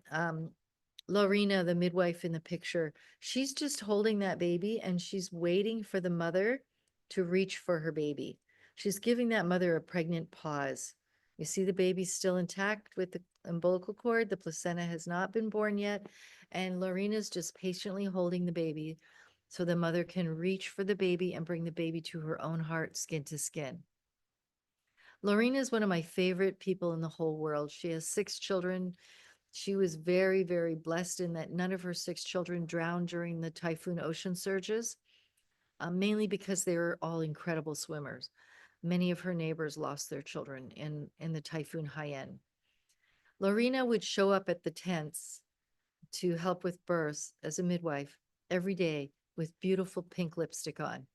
Lorena, the midwife in the picture, she's just holding that baby and she's waiting for the mother to reach for her baby. She's giving that mother a pregnant pause. You see the baby still intact with the umbilical cord. The placenta has not been born yet. And Lorena's just patiently holding the baby so the mother can reach for the baby and bring the baby to her own heart, skin to skin. Lorena is one of my favorite people in the whole world. She has 6 children. She was very, very blessed in that none of her 6 children drowned during the typhoon ocean surges, mainly because they were all incredible swimmers. Many of her neighbors lost their children in the typhoon Haiyan. Lorena would show up at the tents to help with births as a midwife every day with beautiful pink lipstick on,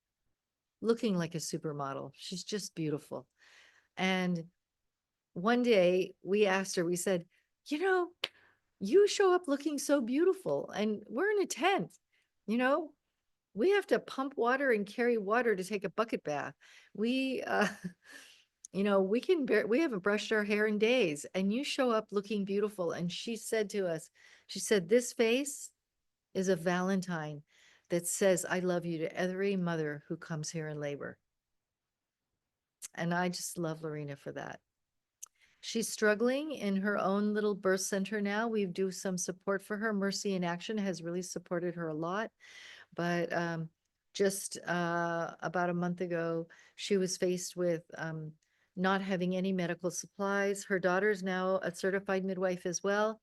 looking like a supermodel. She's just beautiful. And one day we asked her, we said, you know, you show up looking so beautiful and we're in a tent, you know, we have to pump water and carry water to take a bucket bath. We, you know, we haven't brushed our hair in days and you show up looking beautiful. And she said to us, she said, this face is a Valentine that says, I love you to every mother who comes here in labor. And I just love Lorena for that. She's struggling in her own little birth center now. We do some support for her. Mercy in Action has really supported her a lot. But just about a month ago, she was faced with not having any medical supplies. Her daughter's now a certified midwife as well.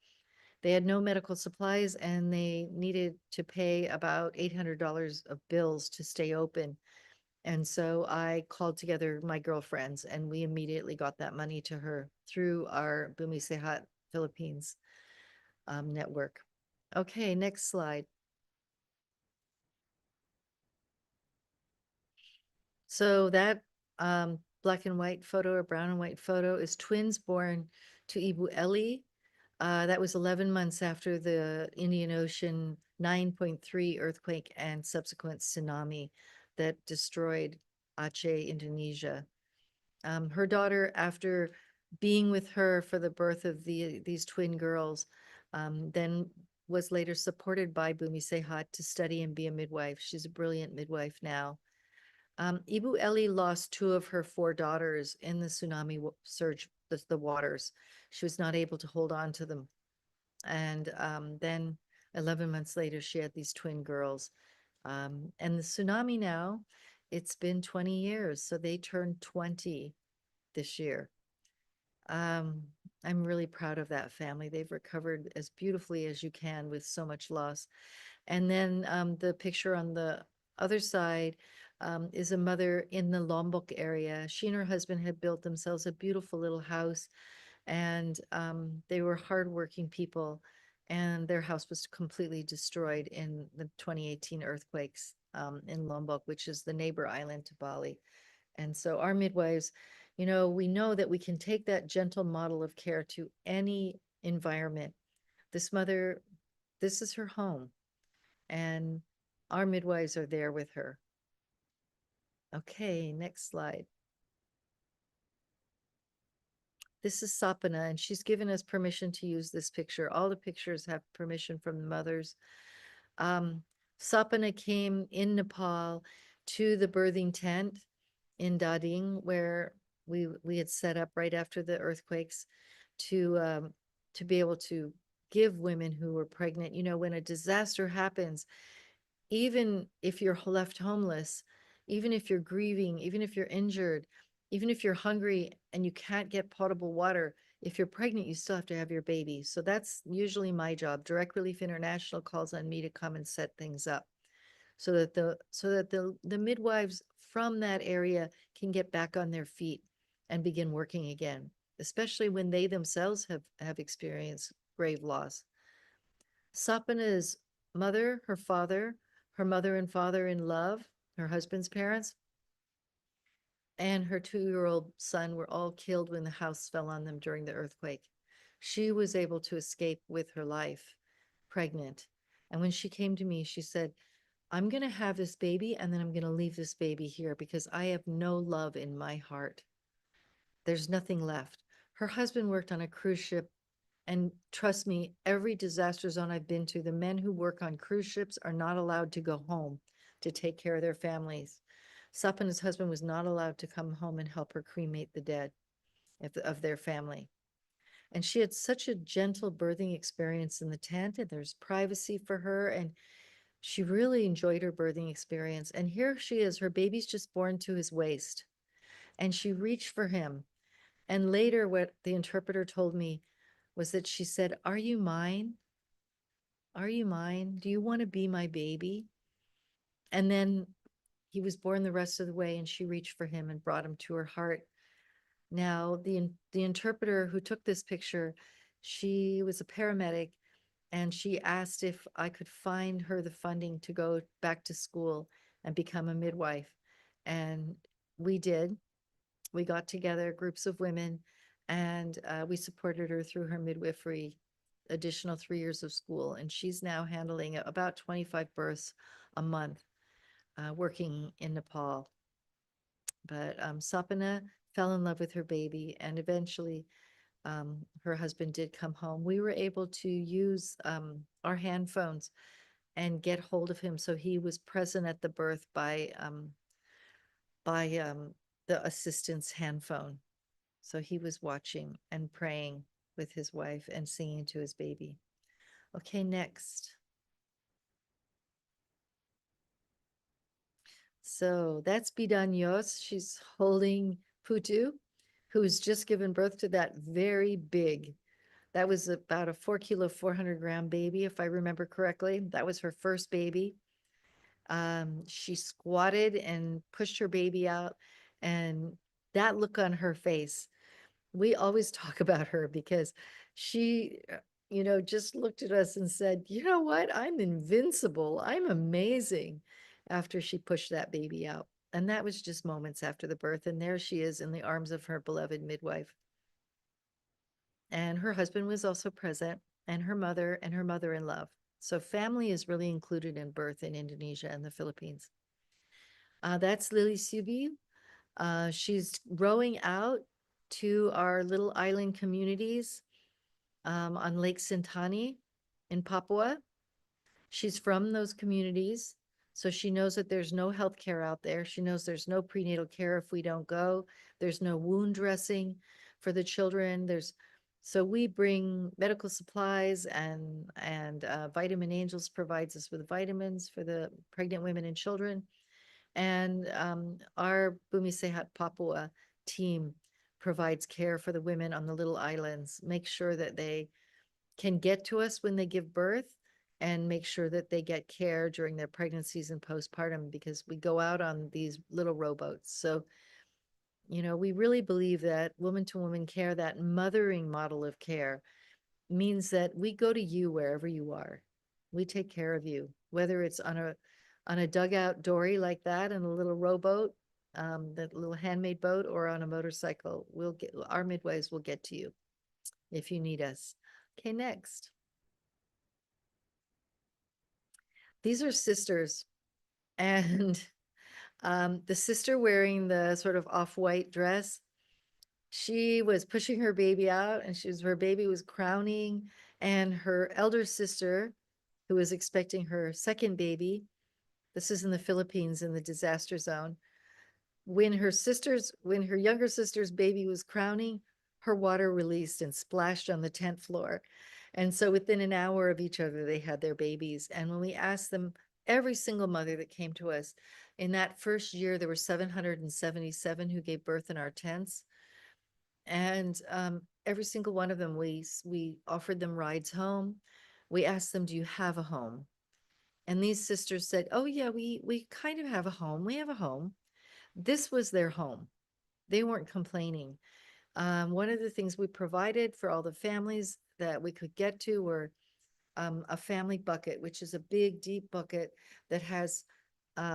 They had no medical supplies and they needed to pay about $800 of bills to stay open. And so I called together my girlfriends and we immediately got that money to her through our Bumi Sehat Philippines network. Okay, next slide. So that black and white photo or brown and white photo is twins born to Ibu Eli. That was 11 months after the Indian Ocean 9.3 earthquake and subsequent tsunami that destroyed Aceh, Indonesia. Her daughter, after being with her for the birth of these twin girls, then was later supported by Bumi Sehat to study and be a midwife. She's a brilliant midwife now. Ibu Eli lost 2 of her 4 daughters in the tsunami surge, the waters. She was not able to hold on to them. And then 11 months later, she had these twin girls. And the tsunami now, it's been 20 years. So they turned 20 this year. I'm really proud of that family. They've recovered as beautifully as you can with so much loss. And then the picture on the other side is a mother in the Lombok area. She and her husband had built themselves a beautiful little house, and they were hardworking people, and their house was completely destroyed in the 2018 earthquakes in Lombok, which is the neighbor island to Bali. And so our midwives, you know, we know that we can take that gentle model of care to any environment. This mother, this is her home, and our midwives are there with her. Okay, next slide. This is Sapana, and she's given us permission to use this picture. All the pictures have permission from the mothers. Sapana came in Nepal to the birthing tent in Dading, where we had set up right after the earthquakes to be able to give women who were pregnant. You know, when a disaster happens, even if you're left homeless, even if you're grieving, even if you're injured, even if you're hungry and you can't get potable water, if you're pregnant, you still have to have your baby. So that's usually my job. Direct Relief International calls on me to come and set things up so that the midwives from that area can get back on their feet and begin working again, especially when they themselves have experienced grave loss. Sapana's mother, her mother and father in love, her husband's parents, and her 2-year-old son were all killed when the house fell on them during the earthquake. She was able to escape with her life, pregnant. And when she came to me, she said, I'm going to have this baby and then I'm going to leave this baby here because I have no love in my heart. There's nothing left. Her husband worked on a cruise ship. And trust me, every disaster zone I've been to, the men who work on cruise ships are not allowed to go home to take care of their families. Sapane's husband was not allowed to come home and help her cremate the dead of their family. And she had such a gentle birthing experience in the tent, and there's privacy for her. And she really enjoyed her birthing experience. And here she is, her baby's just born to his waist. And she reached for him. And later, what the interpreter told me was that she said, "Are you mine? Are you mine? Do you want to be my baby?" And then he was born the rest of the way, and she reached for him and brought him to her heart. Now, the interpreter who took this picture, she was a paramedic, and she asked if I could find her the funding to go back to school and become a midwife. And we did. We got together groups of women, and we supported her through her midwifery additional 3 years of school. And she's now handling about 25 births a month, working in Nepal. But Sapana fell in love with her baby, and eventually her husband did come home. We were able to use our hand phones and get hold of him, so he was present at the birth by the assistant's hand phone. So he was watching and praying with his wife and singing to his baby. Okay, next. So that's Bidan Yos. She's holding Putu, who's just given birth to that very big. That was about a 4 kilo, 400-gram baby, if I remember correctly. That was her first baby. She squatted and pushed her baby out, and that look on her face, we always talk about her because she, just looked at us and said, "You know what? I'm invincible. I'm amazing," after she pushed that baby out. And that was just moments after the birth. And there she is in the arms of her beloved midwife. And her husband was also present, and her mother-in-law. So family is really included in birth in Indonesia and the Philippines. That's Lily Subi. She's rowing out to our little island communities on Lake Sintani in Papua. She's from those communities, so she knows that there's no health care out there. She knows there's no prenatal care if we don't go. There's no wound dressing for the children. So we bring medical supplies, and Vitamin Angels provides us with vitamins for the pregnant women and children. And our Bumi Sehat Papua team provides care for the women on the little islands, make sure that they can get to us when they give birth, and make sure that they get care during their pregnancies and postpartum, because we go out on these little rowboats. So, we really believe that woman to woman care, that mothering model of care, means that we go to you wherever you are. We take care of you, whether it's on a dugout dory like that in a little rowboat, that little handmade boat, or on a motorcycle. Our midwives will get to you if you need us. Okay, next. These are sisters, and the sister wearing the sort of off-white dress, she was pushing her baby out, and her baby was crowning, and her elder sister, who was expecting her second baby, this is in the Philippines in the disaster zone, when her younger sister's baby was crowning, her water released and splashed on the tent floor. And so within an hour of each other, they had their babies. And when we asked them, every single mother that came to us, in that first year, there were 777 who gave birth in our tents. And every single one of them, we offered them rides home. We asked them, "Do you have a home?" And these sisters said, "Oh yeah, we kind of have a home. We have a home." This was their home. They weren't complaining. One of the things we provided for all the families that we could get to were a family bucket, which is a big, deep bucket that has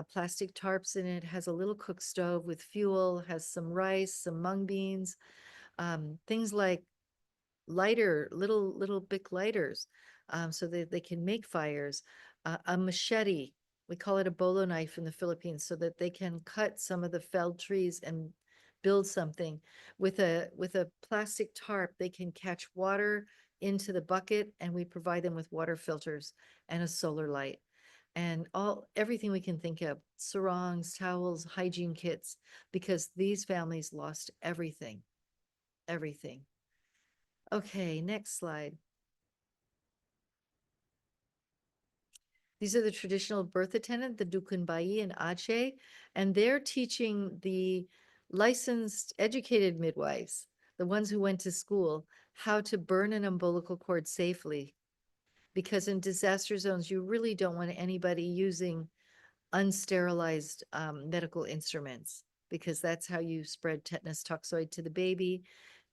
plastic tarps in it, has a little cook stove with fuel, has some rice, some mung beans, things like little Bic lighters, so that they can make fires, a machete. We call it a bolo knife in the Philippines, so that they can cut some of the felled trees and build something. With a plastic tarp, they can catch water into the bucket, and we provide them with water filters and a solar light. and everything we can think of, sarongs, towels, hygiene kits, because these families lost everything, everything. Okay, next slide. These are the traditional birth attendant, the Dukun Bayi in Aceh, and they're teaching the licensed, educated midwives, the ones who went to school, how to burn an umbilical cord safely. Because in disaster zones, you really don't want anybody using unsterilized medical instruments, because that's how you spread tetanus toxoid to the baby,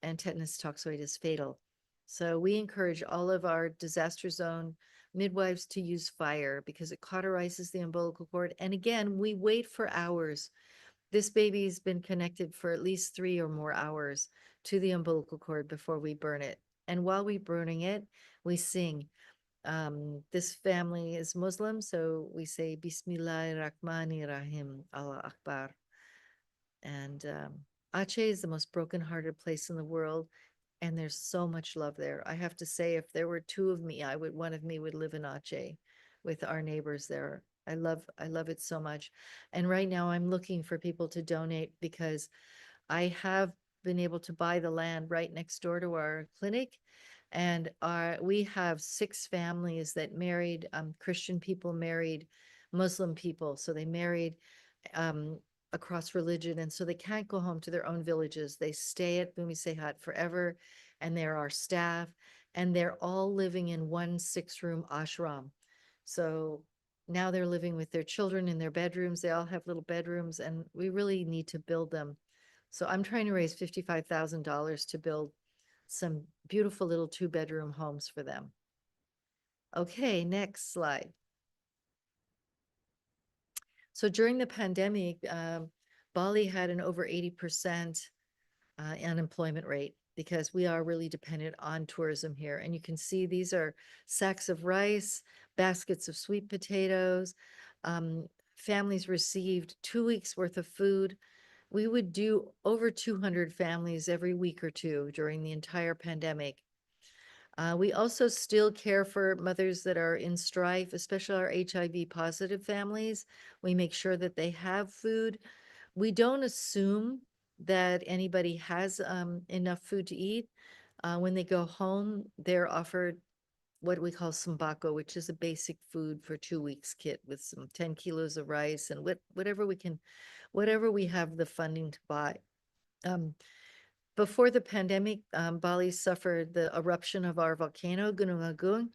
and tetanus toxoid is fatal. So we encourage all of our disaster zone midwives to use fire because it cauterizes the umbilical cord. And again, we wait for hours. This baby's been connected for at least 3 or more hours to the umbilical cord before we burn it. And while we're burning it, we sing. This family is Muslim, so we say Bismillahirrahmanirrahim, Allah Akbar. And Aceh is the most brokenhearted place in the world, and there's so much love there. I have to say, if there were two of me, one of me would live in Aceh with our neighbors there. I love it so much. And right now I'm looking for people to donate because I have been able to buy the land right next door to our clinic. And we have 6 families that married, Christian people married Muslim people. So they married um, across religion. And so they can't go home to their own villages. They stay at Bumi Sehat forever. And they're our staff. And they're all living in one 6-room ashram. So now they're living with their children in their bedrooms. They all have little bedrooms, and we really need to build them. So I'm trying to raise $55,000 to build some beautiful little 2-bedroom homes for them. Okay, next slide. So during the pandemic, Bali had an over 80% unemployment rate because we are really dependent on tourism here. And you can see these are sacks of rice, baskets of sweet potatoes. Families received 2 weeks worth of food. We would do over 200 families every week or two during the entire pandemic. We also still care for mothers that are in strife, especially our HIV positive families. We make sure that they have food. We don't assume that anybody has enough food to eat. When they go home, they're offered what we call sembako, which is a basic food for 2 weeks kit with some 10 kilos of rice and whatever we have the funding to buy. Before the pandemic, Bali suffered the eruption of our volcano, Gunung Agung,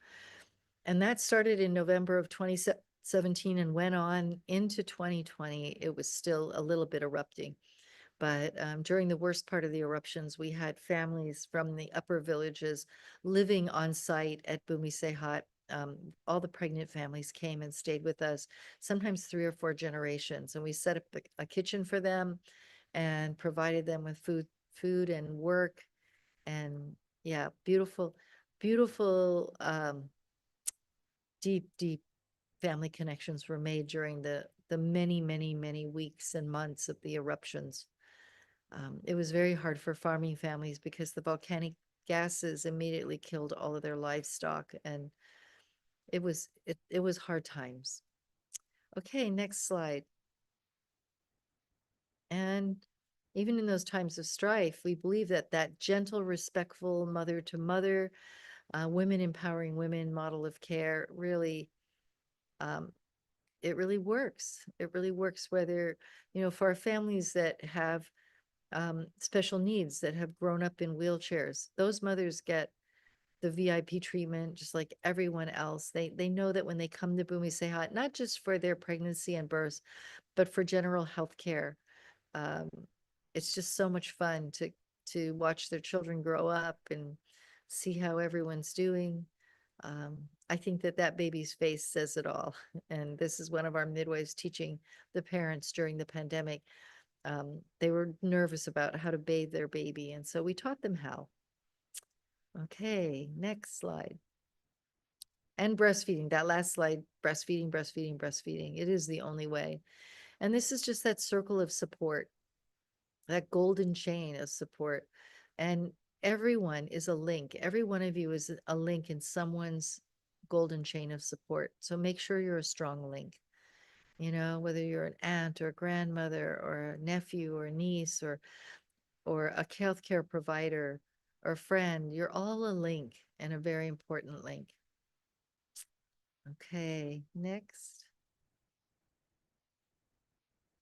and that started in November of 2017 and went on into 2020. It was still a little bit erupting. But during the worst part of the eruptions, we had families from the upper villages living on site at Bumi Sehat. All the pregnant families came and stayed with us, sometimes 3 or 4 generations. And we set up a kitchen for them and provided them with food and work. And yeah, beautiful, beautiful, deep family connections were made during the many weeks and months of the eruptions. It was very hard for farming families because the volcanic gases immediately killed all of their livestock, and it was hard times. Okay, next slide. And even in those times of strife, we believe that gentle, respectful mother to mother, women empowering women model of care really, it really works. It really works whether, for our families that have special needs, that have grown up in wheelchairs, those mothers get the VIP treatment just like everyone else. They know that when they come to Bumi Sehat, not just for their pregnancy and birth, but for general health care. Um, it's just so much fun to watch their children grow up and see how everyone's doing. I think that baby's face says it all. And this is one of our midwives teaching the parents during the pandemic. They were nervous about how to bathe their baby, and so we taught them how. Okay, next slide. And breastfeeding, that last slide, breastfeeding, breastfeeding, breastfeeding. It is the only way. And this is just that circle of support, that golden chain of support. And everyone is a link. Every one of you is a link in someone's golden chain of support. So make sure you're a strong link, whether you're an aunt or grandmother or a nephew or a niece or a healthcare provider or friend, you're all a link and a very important link. Okay, next.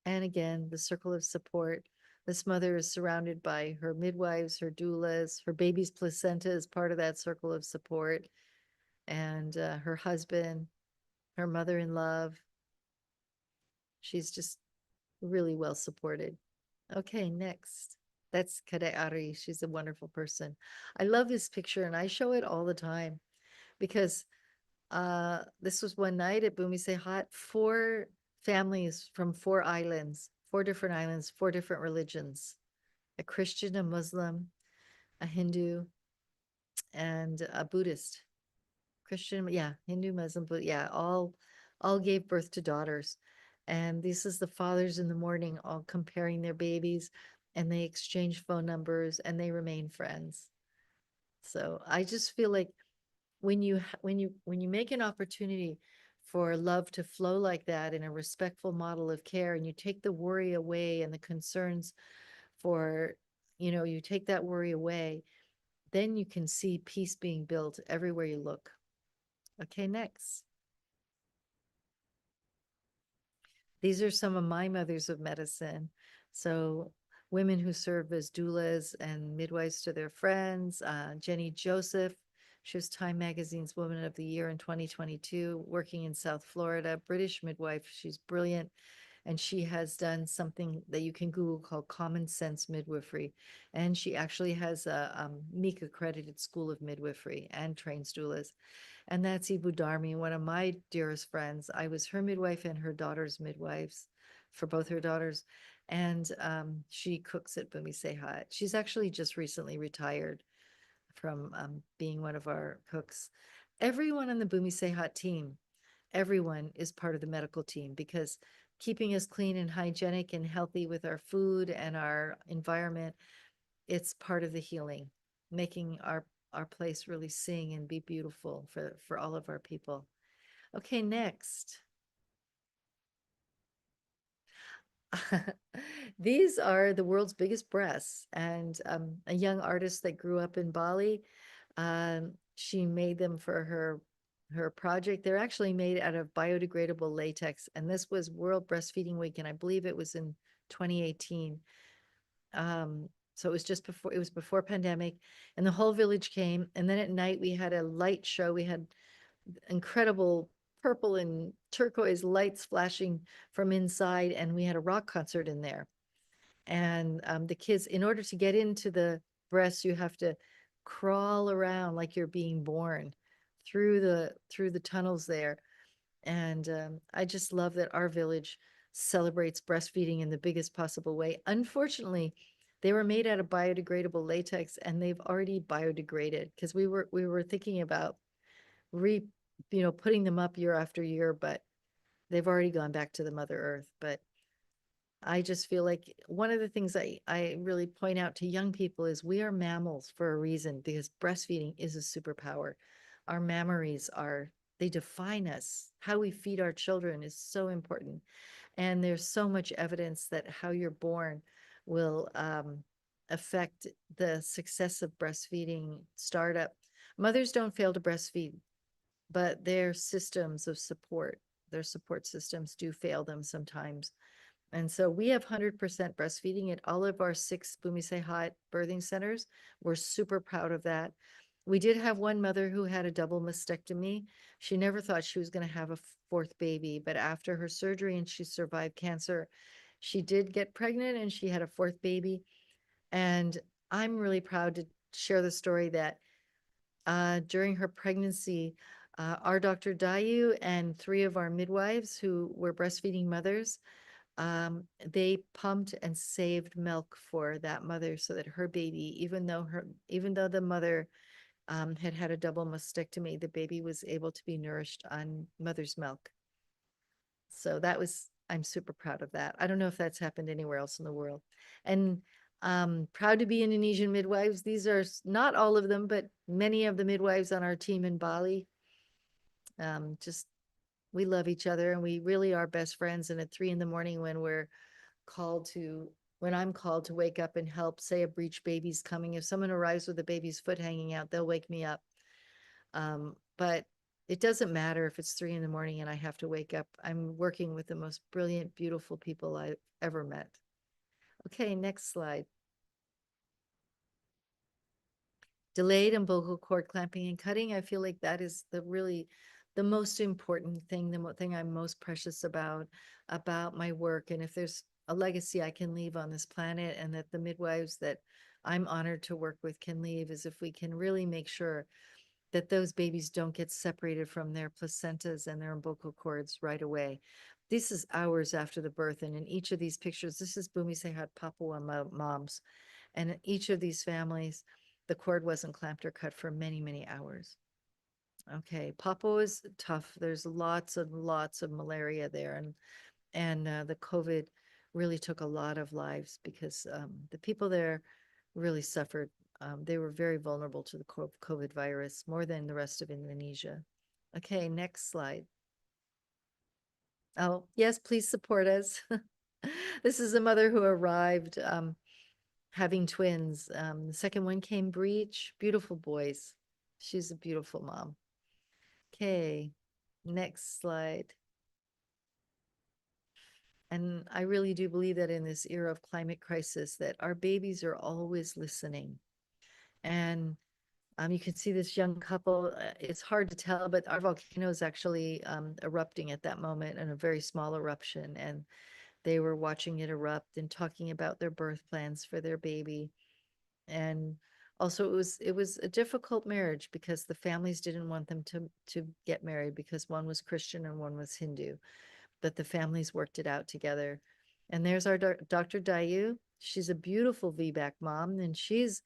And again, the circle of support. This mother is surrounded by her midwives, her doulas, her baby's placenta is part of that circle of support, and her husband, her mother in love. She's just really well supported. Okay, next. That's Ari. She's a wonderful person. I love this picture and I show it all the time because this was one night at Bumi Sehat, 4 families from 4 islands, 4 different islands, 4 different religions, a Christian, a Muslim, a Hindu, and a Buddhist. Christian, yeah, Hindu, Muslim, but yeah, all gave birth to daughters. And this is the fathers in the morning all comparing their babies, and they exchange phone numbers and they remain friends. So I just feel like when you make an opportunity for love to flow like that in a respectful model of care, and you take the worry away and the concerns for, you take that worry away, then you can see peace being built everywhere you look. Okay, next. These are some of my mothers of medicine. So women who serve as doulas and midwives to their friends. Jenny Joseph, she was Time Magazine's Woman of the Year in 2022, working in South Florida, British midwife. She's brilliant. And she has done something that you can Google called Common Sense Midwifery. And she actually has a MEEK accredited school of midwifery and trains doulas. And that's Ibu Darmi, one of my dearest friends. I was her midwife and her daughter's midwives for both her daughters. And she cooks at Bumi Sehat. She's actually just recently retired from being one of our cooks. Everyone on the Bumi Sehat team, everyone is part of the medical team because keeping us clean and hygienic and healthy with our food and our environment, it's part of the healing, making our place really sing and be beautiful for all of our people. Okay, next. These are the world's biggest breasts, and a young artist that grew up in Bali, she made them for her project. They're actually made out of biodegradable latex, and this was World Breastfeeding Week, and I believe it was in 2018. So it was before pandemic, and the whole village came. And then at night we had a light show. We had incredible purple and turquoise lights flashing from inside, and we had a rock concert in there. And the kids, in order to get into the breast, you have to crawl around like you're being born through the tunnels there. And I just love that our village celebrates breastfeeding in the biggest possible way. Unfortunately, they were made out of biodegradable latex and they've already biodegraded because we were thinking about putting them up year after year, but they've already gone back to the Mother Earth. But I just feel like one of the things I really point out to young people is we are mammals for a reason because breastfeeding is a superpower. Our mammaries they define us. How we feed our children is so important. And there's so much evidence that how you're born will affect the success of breastfeeding startup. Mothers don't fail to breastfeed, but their systems of support, their support systems do fail them sometimes. And so we have 100% breastfeeding at all of our 6 Bumi Sehat birthing centers. We're super proud of that. We did have one mother who had a double mastectomy. She never thought she was going to have a 4th baby, but after her surgery and she survived cancer, she did get pregnant and she had a 4th baby. And I'm really proud to share the story that during her pregnancy, our Dr. Dayu and 3 of our midwives who were breastfeeding mothers, they pumped and saved milk for that mother so that her baby, even though the mother had a double mastectomy, the baby was able to be nourished on mother's milk. So I'm super proud of that. I don't know if that's happened anywhere else in the world. And proud to be Indonesian midwives. These are not all of them, but many of the midwives on our team in Bali. Just we love each other, and we really are best friends. And at 3 in the morning, when I'm called to wake up and help, say a breech baby's coming, if someone arrives with a baby's foot hanging out, they'll wake me up. But it doesn't matter if it's 3 in the morning and I have to wake up. I'm working with the most brilliant, beautiful people I've ever met. Okay, next slide. Delayed umbilical cord clamping and cutting. I feel like that is the most important thing, the thing I'm most precious about my work. And if there's a legacy I can leave on this planet, and that the midwives that I'm honored to work with can leave, is if we can really make sure that those babies don't get separated from their placentas and their umbilical cords right away. This is hours after the birth. And in each of these pictures, this is Bumi Sehat Papua moms. And in each of these families, the cord wasn't clamped or cut for many, many hours. Okay, Papua is tough. There's lots and lots of malaria there. And the COVID really took a lot of lives, because the people there really suffered. They were very vulnerable to the COVID virus, more than the rest of Indonesia. Okay, next slide. Oh, yes, please support us. This is a mother who arrived having twins. The second one came breech, beautiful boys. She's a beautiful mom. Okay, next slide. And I really do believe that in this era of climate crisis, that our babies are always listening. And you can see this young couple. It's hard to tell, but our volcano is actually erupting at that moment, in a very small eruption. And they were watching it erupt and talking about their birth plans for their baby. And also it was a difficult marriage, because the families didn't want them to get married, because one was Christian and one was Hindu, but the families worked it out together. And there's our Dr. Dayu. She's a beautiful VBAC mom, and she's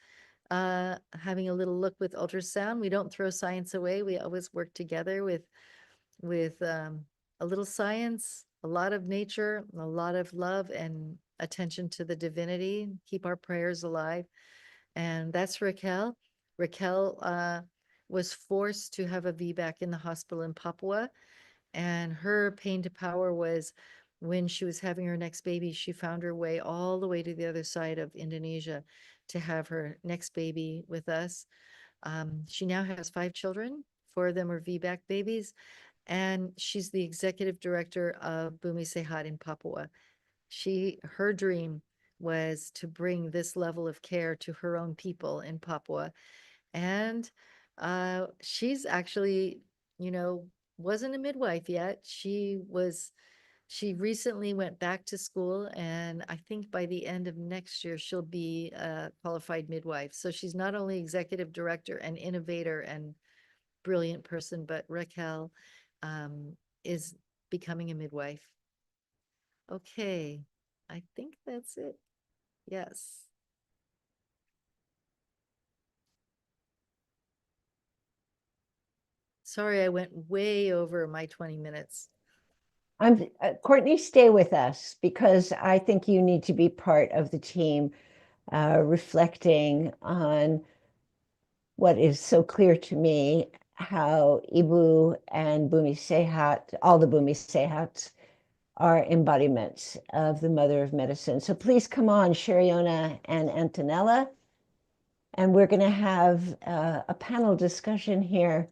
having a little look with ultrasound. We don't throw science away. We always work together with a little science, a lot of nature, a lot of love, and attention to the divinity. Keep our prayers alive. And that's Raquel. Raquel was forced to have a VBAC in the hospital in Papua. And her pain to power was when she was having her next baby, she found her way all the way to the other side of Indonesia to have her next baby with us. She now has 5 children. 4 of them are VBAC babies. And she's the executive director of Bumi Sehat in Papua. Her dream was to bring this level of care to her own people in Papua. And she's actually, wasn't a midwife yet. She recently went back to school, and I think by the end of next year, she'll be a qualified midwife. So she's not only executive director and innovator and brilliant person, but Raquel is becoming a midwife. Okay, I think that's it. Yes. Sorry, I went way over my 20 minutes. Courtney, stay with us, because I think you need to be part of the team, reflecting on what is so clear to me, how Ibu and Bumi Sehat, all the Bumi Sehats, are embodiments of the mother of medicine. So please come on, Cherionna and Antonella. And we're going to have a panel discussion here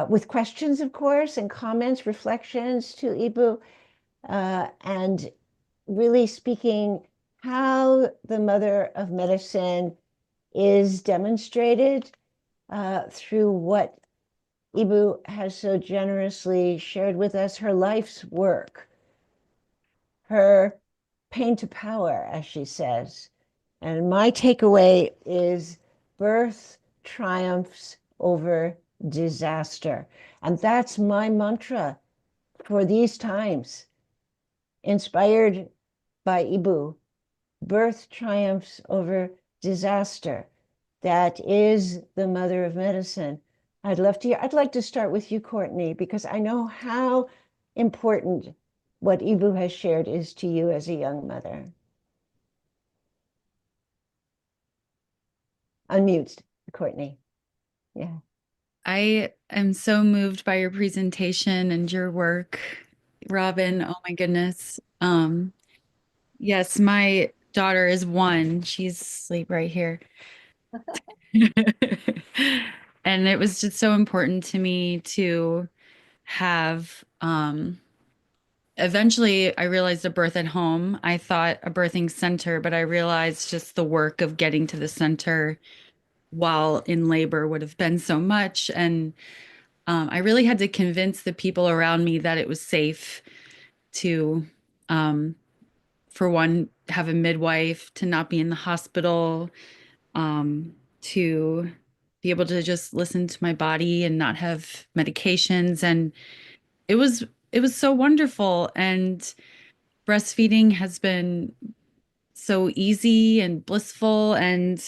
with questions, of course, and comments, reflections to Ibu, and really speaking how the mother of medicine is demonstrated through what Ibu has so generously shared with us, her life's work, her pain to power, as she says. And my takeaway is birth triumphs over disaster. And that's my mantra for these times, inspired by Ibu. Birth triumphs over disaster. That is the mother of medicine. I'd like to start with you, Courtney, because I know how important what Ibu has shared is to you as a young mother. Unmute, Courtney. Yeah. I am so moved by your presentation and your work, Robin. Oh my goodness. Yes, my daughter is 1. She's asleep right here. And it was just so important to me to have eventually I realized a birth at home. I thought a birthing center, but I realized just the work of getting to the center while in labor would have been so much. And I really had to convince the people around me that it was safe to, um, for one, have a midwife, to not be in the hospital, to be able to just listen to my body and not have medications. And it was it was so wonderful. And breastfeeding has been so easy and blissful. And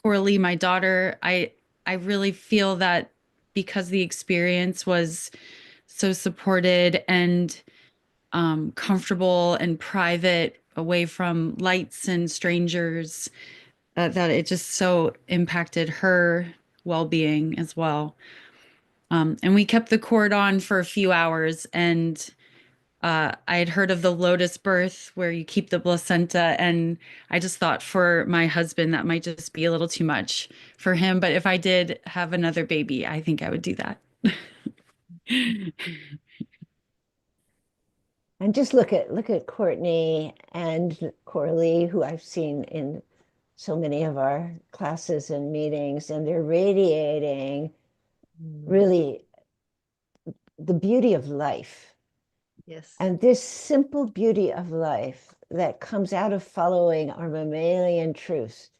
Coralie, my daughter, I really feel that because the experience was so supported and comfortable and private, away from lights and strangers, that it just so impacted her well-being as well. And we kept the cord on for a few hours, and I had heard of the lotus birth where you keep the placenta, and I just thought for my husband that might just be a little too much for him. But if I did have another baby, I think I would do that. And just look at Courtney and Coralie, who I've seen in so many of our classes and meetings, and they're radiating really the beauty of life. Yes. And this simple beauty of life that comes out of following our mammalian truth.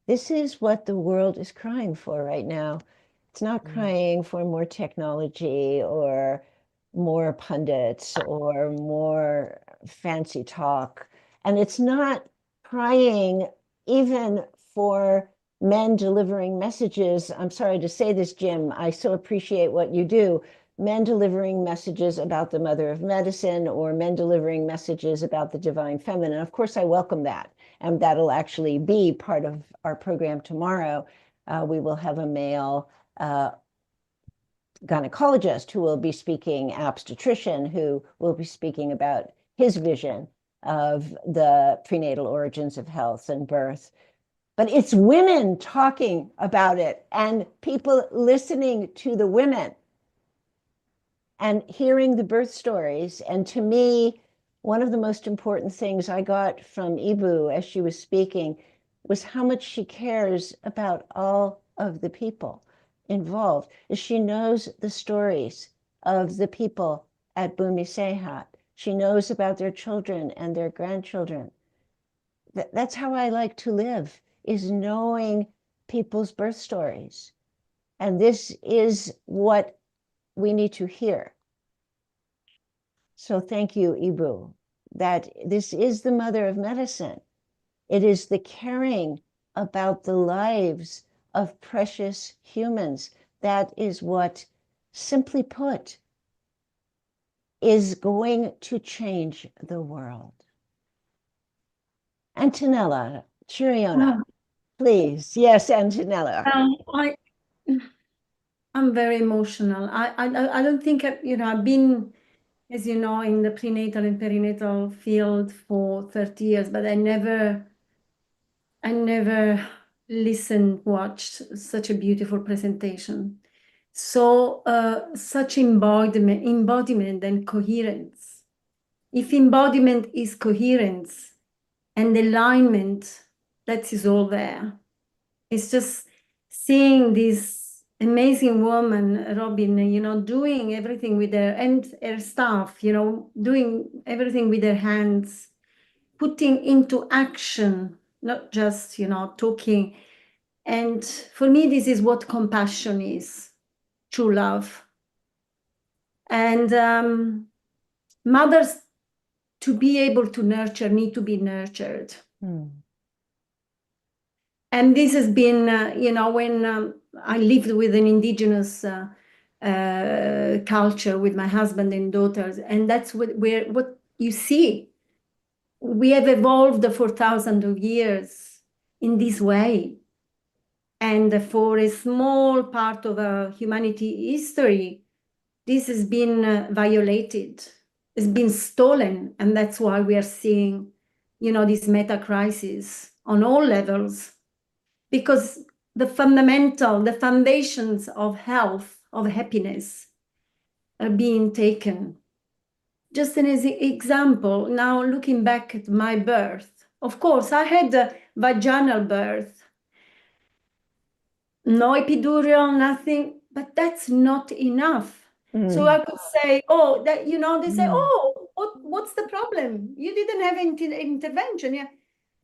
This is what the world is crying for right now. It's not crying for more technology or more pundits or more fancy talk. And it's not crying even for men delivering messages. I'm sorry to say this, Jim. I so appreciate what you do. Men delivering messages about the mother of medicine or men delivering messages about the divine feminine. Of course, I welcome that. And that'll actually be part of our program tomorrow. We will have a male gynecologist who will be speaking, obstetrician who will be speaking about his vision of the prenatal origins of health and birth. But it's women talking about it and people listening to the women and hearing the birth stories. And to me, one of the most important things I got from Ibu as she was speaking was how much she cares about all of the people involved. She knows the stories of the people at Bumi Sehat. She knows about their children and their grandchildren. That's how I like to live, is knowing people's birth stories. And this is what we need to hear. So thank you, Ibu, that this is the mother of medicine. It is the caring about the lives of precious humans. That is what, simply put, is going to change the world. Antonella, Cherionna, please. Yes, Antonella. I'm very emotional. I don't think, I've been, as you know, in the prenatal and perinatal field for 30 years, but I never listened, watched such a beautiful presentation. So such embodiment and coherence. If embodiment is coherence and alignment, that is all there. It's just seeing this amazing woman, Robin, doing everything with her staff, doing everything with her hands, putting into action, not just, talking. And for me, this is what compassion is, true love. And mothers, to be able to nurture, need to be nurtured. And this has been, when I lived with an indigenous culture with my husband and daughters, and that's what you see. We have evolved for thousands of years in this way. And for a small part of humanity history, this has been violated, it's been stolen. And that's why we are seeing, this meta crisis on all levels, because the foundations of health, of happiness are being taken. Just an example, now looking back at my birth, of course, I had a vaginal birth, no epidural, nothing, but that's not enough. So I could say, oh, that, they say, oh, what's the problem? You didn't have intervention. Yeah.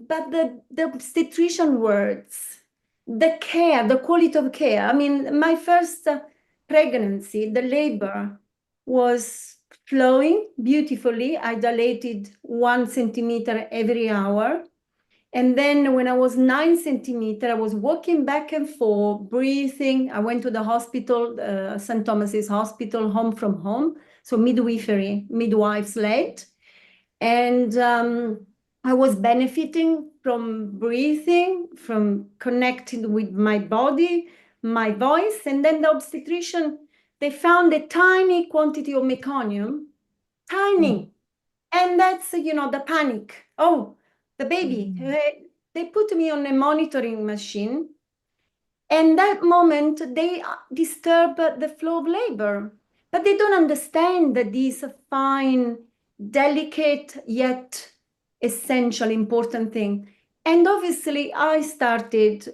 But the obstetrician words, the care, the quality of care. I mean, my first pregnancy, the labor was flowing beautifully. I dilated 1 centimeter every hour. And then when I was 9 centimeters, I was walking back and forth, breathing. I went to the hospital, St. Thomas's Hospital, home from home. So midwives led. And I was benefiting from breathing, from connecting with my body, my voice. And then the obstetrician, they found a tiny quantity of meconium, tiny. And that's, the panic. Oh, the baby. They put me on a monitoring machine. And that moment, they disturb the flow of labor. But they don't understand that this fine, delicate, yet essential, important thing. And obviously, I started,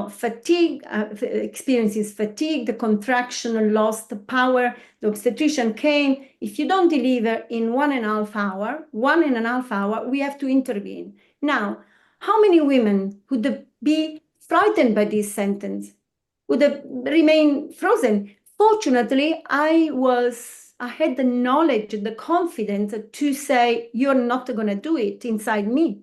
fatigue, experiences fatigue, the contraction, lost power. The obstetrician came. If you don't deliver in 1.5 hours, we have to intervene. Now, how many women would be frightened by this sentence, would have remained frozen? Fortunately, I had the knowledge, the confidence to say, you're not going to do it inside me.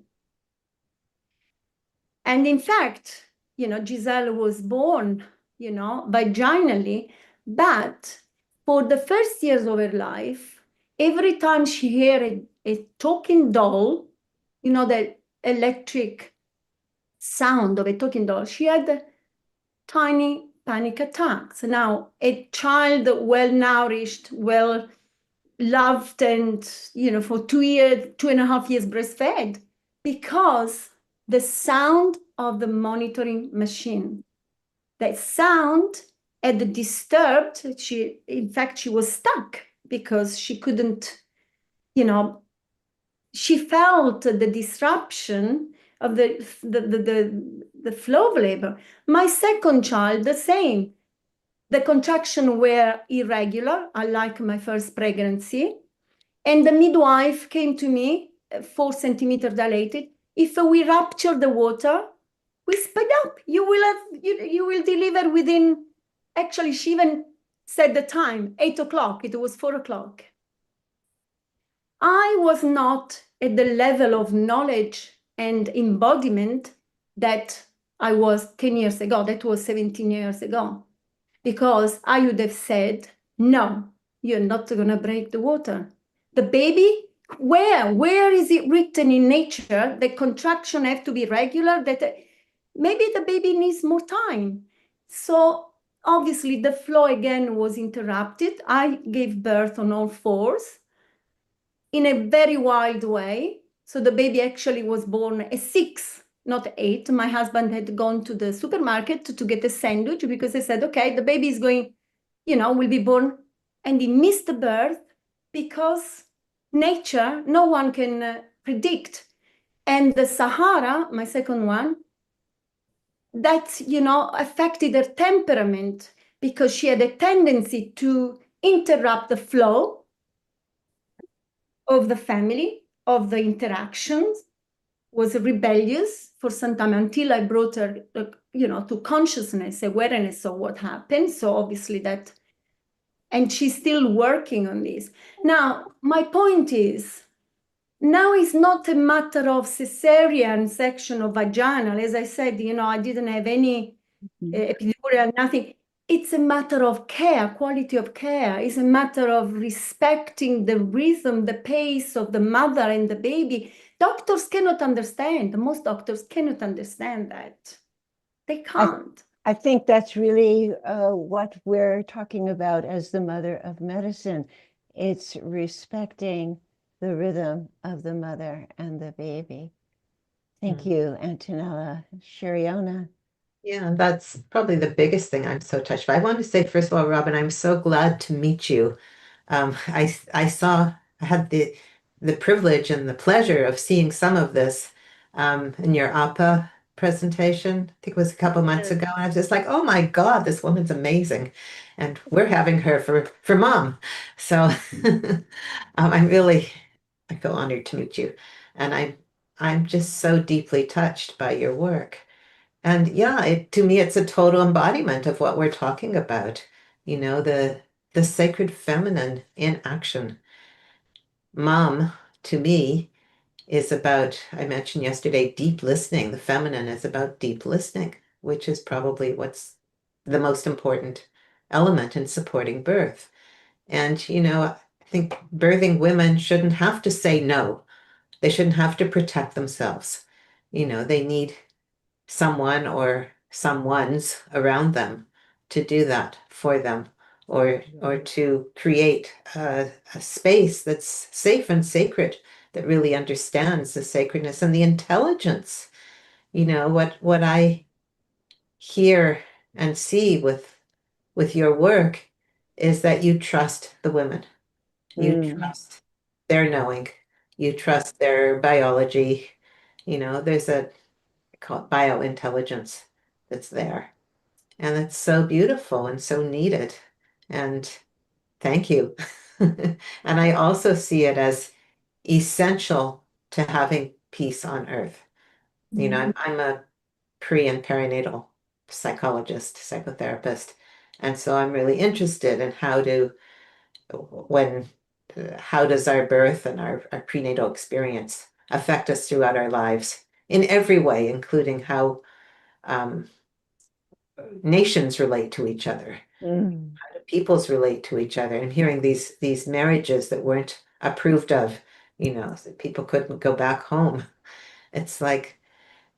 And in fact, Giselle was born, vaginally, but for the first years of her life, every time she heard a talking doll, the electric sound of a talking doll, she had tiny panic attacks. Now, a child well-nourished, well-loved, and, for 2.5 years breastfed, because the sound of the monitoring machine, that sound had disturbed, in fact, she was stuck because she couldn't, she felt the disruption of the flow of labor. My second child, the same. The contractions were irregular, unlike my first pregnancy. And the midwife came to me, 4 centimeters dilated. If we rupture the water, we speed up. You will deliver within, actually, she even said the time, 8 o'clock. It was 4 o'clock. I was not at the level of knowledge and embodiment that I was 10 years ago. That was 17 years ago. Because I would have said, no, you're not going to break the water. The baby, where is it written in nature that contraction have to be regular, that maybe the baby needs more time? So obviously the flow again was interrupted. I gave birth on all fours in a very wild way. So the baby actually was born at 6, not 8. My husband had gone to the supermarket to get a sandwich because they said, okay, the baby is going, will be born. And he missed the birth because nature, no one can predict. And the Sahara, my second one, that, affected her temperament because she had a tendency to interrupt the flow of the family, of the interactions, was rebellious for some time until I brought her, to consciousness, awareness of what happened. So obviously that, and she's still working on this. Now, my point is, now it's not a matter of cesarean section of vaginal. As I said, I didn't have any epidural, nothing. It's a matter of care, quality of care. It's a matter of respecting the rhythm, the pace of the mother and the baby. Doctors cannot understand. Most doctors cannot understand that. They can't. I think that's really what we're talking about as the mother of medicine. It's respecting the rhythm of the mother and the baby. Thank you, Antonella. Cherionna. Yeah, that's probably the biggest thing I'm so touched by. I want to say, first of all, Robin, I'm so glad to meet you. I had the privilege and the pleasure of seeing some of this in your APA presentation. I think it was a couple months ago. And I was just like, oh my God, this woman's amazing. And we're having her for mom. So I feel honored to meet you. And I'm just so deeply touched by your work. And yeah, to me, it's a total embodiment of what we're talking about. The sacred feminine in action. Mom, to me, is about, I mentioned yesterday, deep listening. The feminine is about deep listening, which is probably what's the most important element in supporting birth. And, I think birthing women shouldn't have to say no. They shouldn't have to protect themselves. They need someone or someones around them to do that for them, or to create a space that's safe and sacred, that really understands the sacredness and the intelligence. What I hear and see with your work is that you trust the women. You trust their knowing. You trust their biology. There's a call it biointelligence that's there. And it's so beautiful and so needed. And thank you. And I also see it as essential to having peace on earth. I'm a pre and perinatal psychologist, psychotherapist. And so I'm really interested in how does our birth and our prenatal experience affect us throughout our lives in every way, including how um, nations relate to each other, how do peoples relate to each other, and hearing these marriages that weren't approved of, so people couldn't go back home. It's like,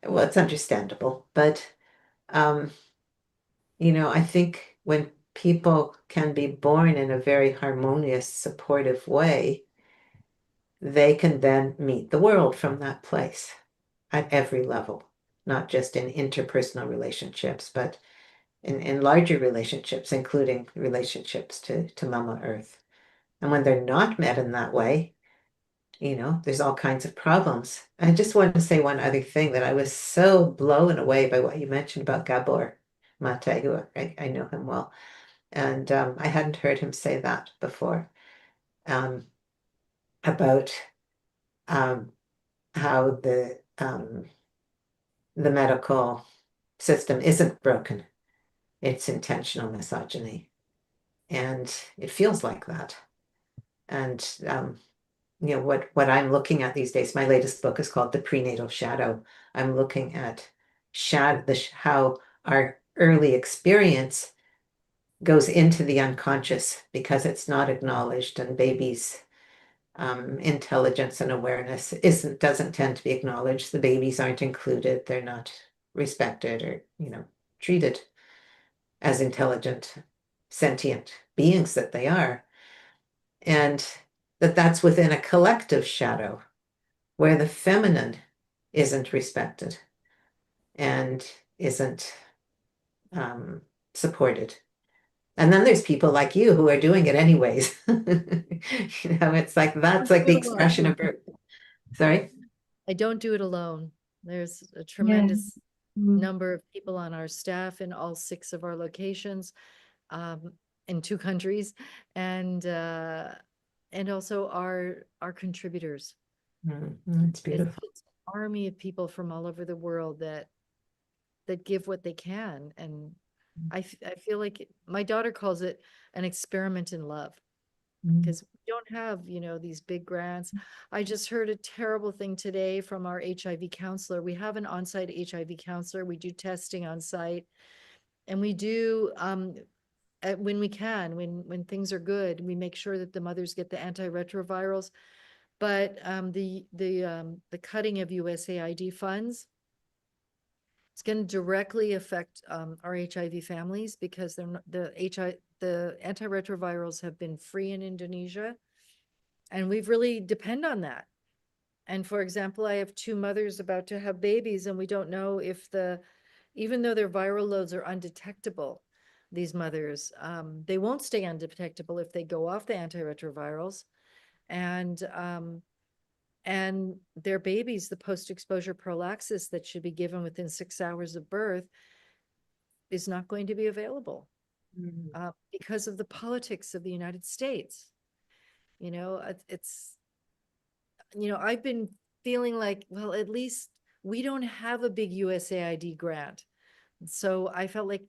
well, it's understandable, but um, I think when people can be born in a very harmonious, supportive way, they can then meet the world from that place at every level, not just in interpersonal relationships, but in larger relationships, including relationships to Mama Earth. And when they're not met in that way, there's all kinds of problems. I just wanted to say one other thing, that I was so blown away by what you mentioned about Gabor Mate, who I know him well. And I hadn't heard him say that before, about how the medical system isn't broken. It's intentional misogyny. And it feels like that. And what I'm looking at these days, my latest book is called The Prenatal Shadow. I'm looking at how our early experience goes into the unconscious because it's not acknowledged, and babies' intelligence and awareness doesn't tend to be acknowledged. The babies aren't included. They're not respected or treated as intelligent, sentient beings that they are. And that's within a collective shadow where the feminine isn't respected and isn't supported. And then there's people like you who are doing it anyways. It's like that's like the expression of birth. Sorry? I don't do it alone. There's a tremendous number of people on our staff in all 6 of our locations, in 2 countries, and also our contributors. It's beautiful. It's an army of people from all over the world that give what they can, and I feel like my daughter calls it an experiment in love, because we don't have these big grants. I just heard a terrible thing today from our HIV counselor. We have an on-site HIV counselor. We do testing on site, and we do when we can, when things are good, we make sure that the mothers get the antiretrovirals. But the cutting of USAID funds, It's going to directly affect our HIV families because the antiretrovirals have been free in Indonesia, and we've really depend on that. And for example, I have two mothers about to have babies, and we don't know if even though their viral loads are undetectable, these mothers, they won't stay undetectable if they go off the antiretrovirals. And their babies, the post-exposure prophylaxis that should be given within 6 hours of birth, is not going to be available because of the politics of the United States. I've been feeling like, well, at least we don't have a big USAID grant. So I felt like,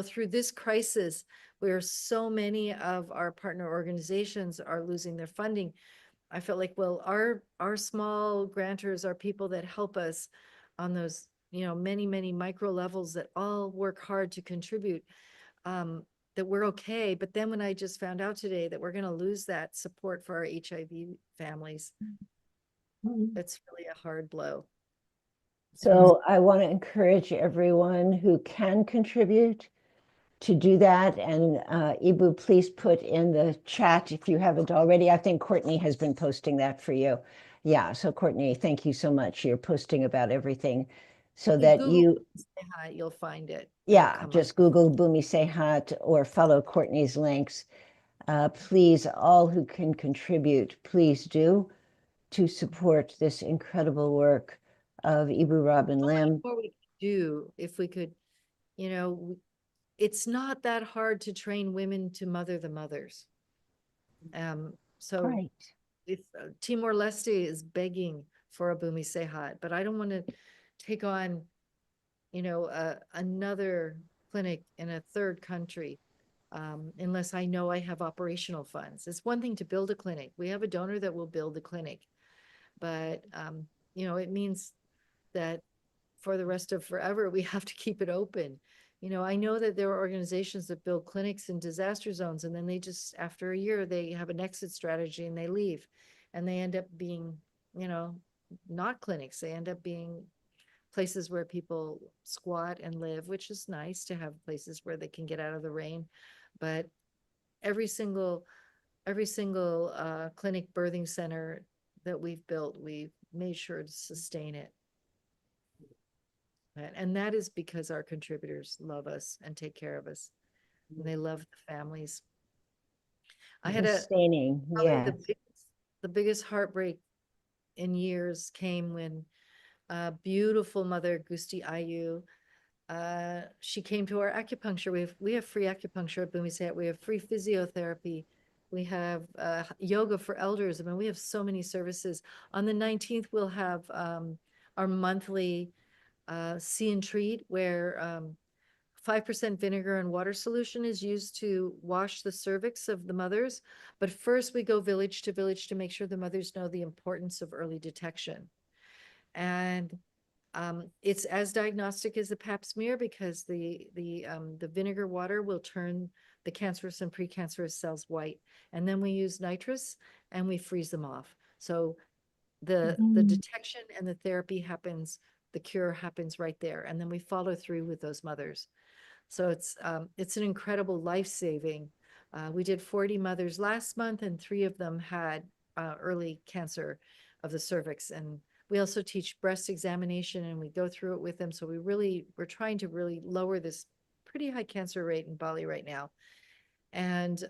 through this crisis, where so many of our partner organizations are losing their funding, I felt like, well, our small grantors are people that help us on those, many, many micro levels that all work hard to contribute, that we're okay. But then when I just found out today that we're going to lose that support for our HIV families, it's really a hard blow. So I want to encourage everyone who can contribute to do that. And Ibu, please put in the chat if you haven't already. I think Courtney has been posting that for you. Yeah, so Courtney, thank you so much. You're posting about everything so that Google Sehat, you'll find it. Yeah, just Google Bumi Sehat or follow Courtney's links. Please, all who can contribute, please do to support this incredible work of Ibu Robin Lim. What we could do if we could, it's not that hard to train women to mother the mothers. So Right. if Timor-Leste is begging for a Bumi Sehat, but I don't want to take on, another clinic in a third country unless I know I have operational funds. It's one thing to build a clinic. We have a donor that will build the clinic, but it means that for the rest of forever, we have to keep it open. I know that there are organizations that build clinics in disaster zones, and then they just, after a year, they have an exit strategy and they leave. And they end up being, not clinics. They end up being places where people squat and live, which is nice to have places where they can get out of the rain. But every single clinic birthing center that we've built, we've made sure to sustain it. And that is because our contributors love us and take care of us. And they love the families. I had Sustaining, yeah. The biggest heartbreak in years came when beautiful mother Gusti Ayu, she came to our acupuncture. We have free acupuncture at Bumi Sehat. We have free physiotherapy. We have yoga for elders. I mean, we have so many services. On the 19th, we'll have our monthly see and treat, where 5% vinegar and water solution is used to wash the cervix of the mothers. But first we go village to village to make sure the mothers know the importance of early detection. And it's as diagnostic as the pap smear, because the vinegar water will turn the cancerous and precancerous cells white. And then we use nitrous and we freeze them off. So the detection and the therapy happens, the cure happens right there. And then we follow through with those mothers. So it's an incredible life-saving. We did 40 mothers last month, and 3 of them had early cancer of the cervix. And we also teach breast examination, and we go through it with them. So we're trying to really lower this pretty high cancer rate in Bali right now. And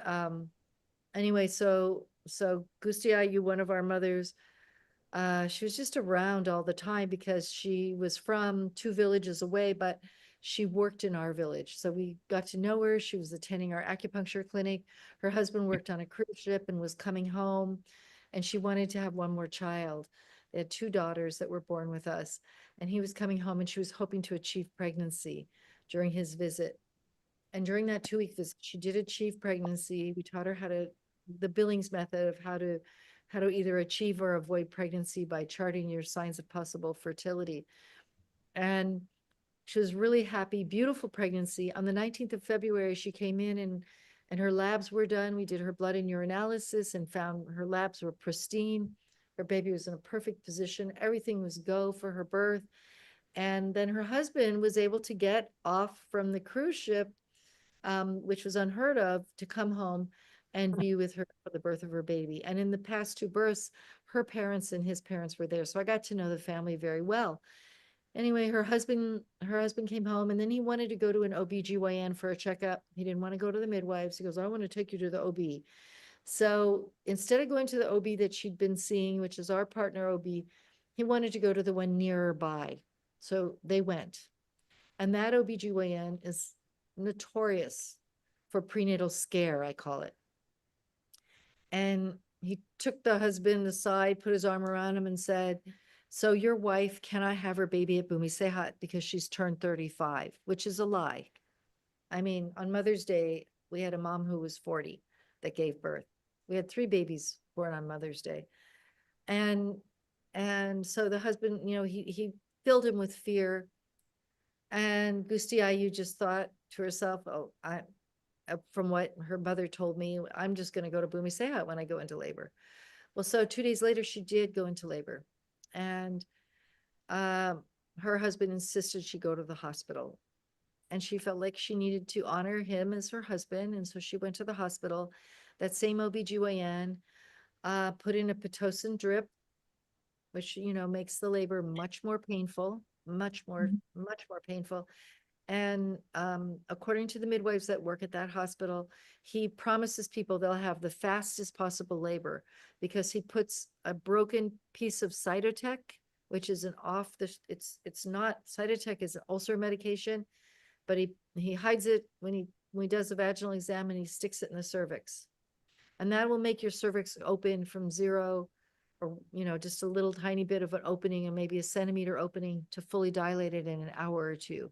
anyway, so Gusti Ayu, one of our mothers, she was just around all the time because she was from 2 villages away, but she worked in our village. So we got to know her. She was attending our acupuncture clinic. Her husband worked on a cruise ship and was coming home, and she wanted to have one more child. They had 2 daughters that were born with us, and he was coming home, and she was hoping to achieve pregnancy during his visit. And during that 2-week visit, she did achieve pregnancy. We taught her the Billings method of how to either achieve or avoid pregnancy by charting your signs of possible fertility. And she was really happy, beautiful pregnancy. On the 19th of February, she came in and her labs were done. We did her blood and urinalysis and found her labs were pristine. Her baby was in a perfect position. Everything was go for her birth. And then her husband was able to get off from the cruise ship, which was unheard of, to come home and be with her for the birth of her baby. And in the past 2 births, her parents and his parents were there. So I got to know the family very well. Anyway, her husband came home, and then he wanted to go to an OBGYN for a checkup. He didn't want to go to the midwives. He goes, I want to take you to the OB. So instead of going to the OB that she'd been seeing, which is our partner OB, he wanted to go to the one nearby. So they went. And that OBGYN is notorious for prenatal scare, I call it. And he took the husband aside, put his arm around him and said, so your wife, can I have her baby at Bumi Sehat because she's turned 35, which is a lie. I mean, on Mother's Day, we had a mom who was 40 that gave birth. We had 3 babies born on Mother's Day. And so the husband, he filled him with fear. And Gusti Ayu just thought to herself, oh, from what her mother told me, I'm just going to go to Bumi Sehat when I go into labor. Well, so 2 days later, she did go into labor. And her husband insisted she go to the hospital. And she felt like she needed to honor him as her husband. And so she went to the hospital. That same OBGYN put in a Pitocin drip, which, makes the labor much more painful, much more painful. And according to the midwives that work at that hospital, he promises people they'll have the fastest possible labor because he puts a broken piece of Cytotec, which is it's not, Cytotec is an ulcer medication, but he hides it when he does a vaginal exam, and he sticks it in the cervix. And that will make your cervix open from 0 or, just a little tiny bit of an opening and maybe a centimeter opening to fully dilated in an hour or 2.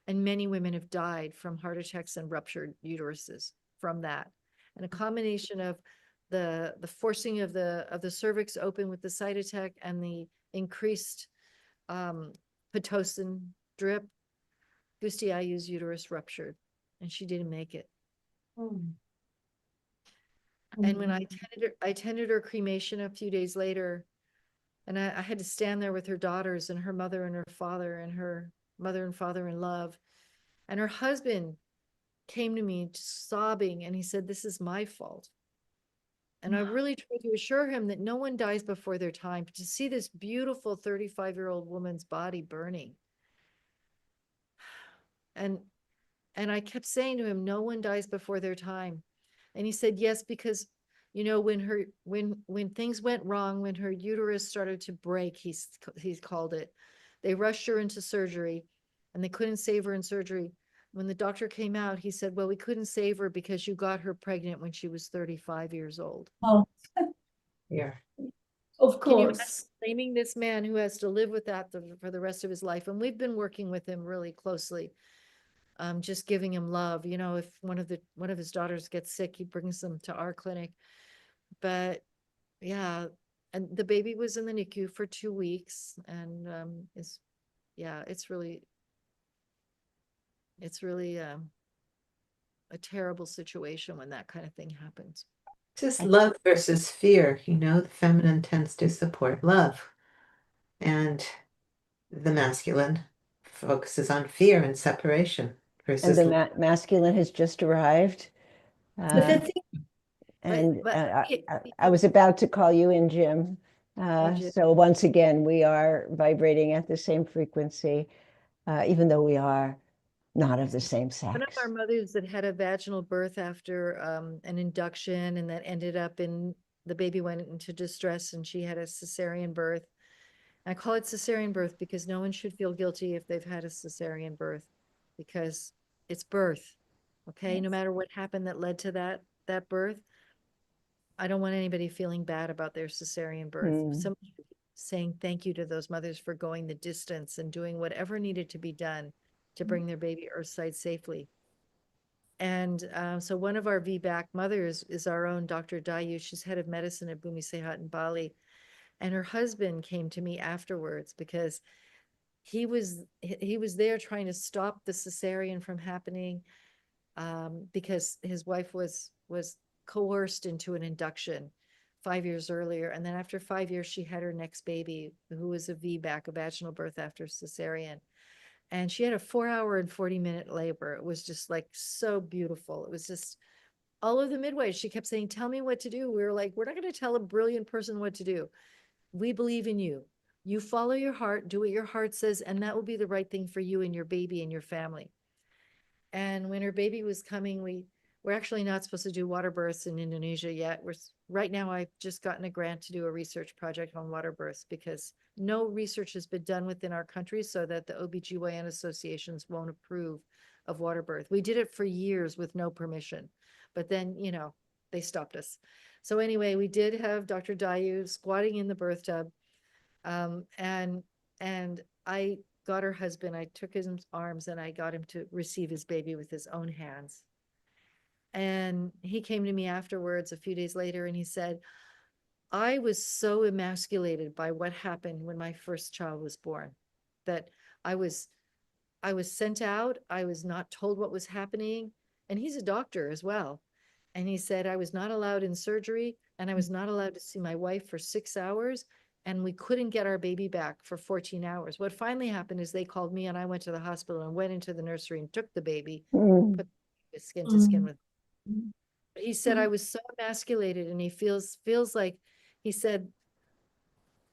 And many women have died from heart attacks and ruptured uteruses from that. And a combination of the forcing of the cervix open with the Cytotec and the increased Pitocin drip, Gusti Ayu's uterus ruptured, and she didn't make it. And when I attended her cremation a few days later, and I had to stand there with her daughters and her mother and her father and her mother and father in love. And her husband came to me sobbing, and he said, this is my fault. And I really tried to assure him that no one dies before their time. But to see this beautiful 35-year-old woman's body burning. And I kept saying to him, no one dies before their time. And he said, yes, because, when things went wrong, when her uterus started to break, he's called it, they rushed her into surgery, and they couldn't save her in surgery. When the doctor came out, he said, well, we couldn't save her because you got her pregnant when she was 35 years old. Oh, Yeah. of Can you imagine course. blaming this man who has to live with that for the rest of his life? And we've been working with him really closely, just giving him love. If one of his daughters gets sick, he brings them to our clinic. But yeah, and the baby was in the NICU for 2 weeks, and it's really a terrible situation when that kind of thing happens. Just love versus fear, the feminine tends to support love, and the masculine focuses on fear and separation And versus the masculine has just arrived. But I think And But I was about to call you in, Jim. Jim. So once again, we are vibrating at the same frequency, even though we are not of the same One of sex. our mothers that had a vaginal birth after an induction, and that ended up the baby went into distress, and she had a cesarean birth. I call it cesarean birth because no one should feel guilty if they've had a cesarean birth, because it's birth. Okay. Yes. No matter what happened that led to that birth, I don't want anybody feeling bad about their cesarean birth. Somebody saying thank you to those mothers for going the distance and doing whatever needed to be done to bring their baby earthside safely. And so one of our VBAC mothers is our own Dr. Dayu. She's head of medicine at Bumi Sehat in Bali. And her husband came to me afterwards because he was there trying to stop the cesarean from happening, because his wife was coerced into an induction 5 years earlier. And then after 5 years, she had her next baby, who was a VBAC, a vaginal birth after cesarean. And she had a 4 hour and 40-minute labor. It was just like so beautiful. It was just all of the midwives. She kept saying, tell me what to do. We were like, we're not going to tell a brilliant person what to do. We believe in you. You follow your heart, do what your heart says, and that will be the right thing for you and your baby and your family. And when her baby was coming, we're actually not supposed to do water births in Indonesia yet. Right now, I've just gotten a grant to do a research project on water births because no research has been done within our country, so that the OBGYN associations won't approve of water birth. We did it for years with no permission, but then, they stopped us. So anyway, we did have Dr. Dayu squatting in the birth tub. And I got her husband, I took his arms and I got him to receive his baby with his own hands. And he came to me afterwards a few days later and he said, I was so emasculated by what happened when my first child was born, that I was sent out. I was not told what was happening. And he's a doctor as well. And he said, I was not allowed in surgery and I was not allowed to see my wife for 6 hours. And we couldn't get our baby back for 14 hours. What finally happened is they called me and I went to the hospital and went into the nursery and took the baby, put skin to skin with. But he said, I was so emasculated, and he feels like, he said,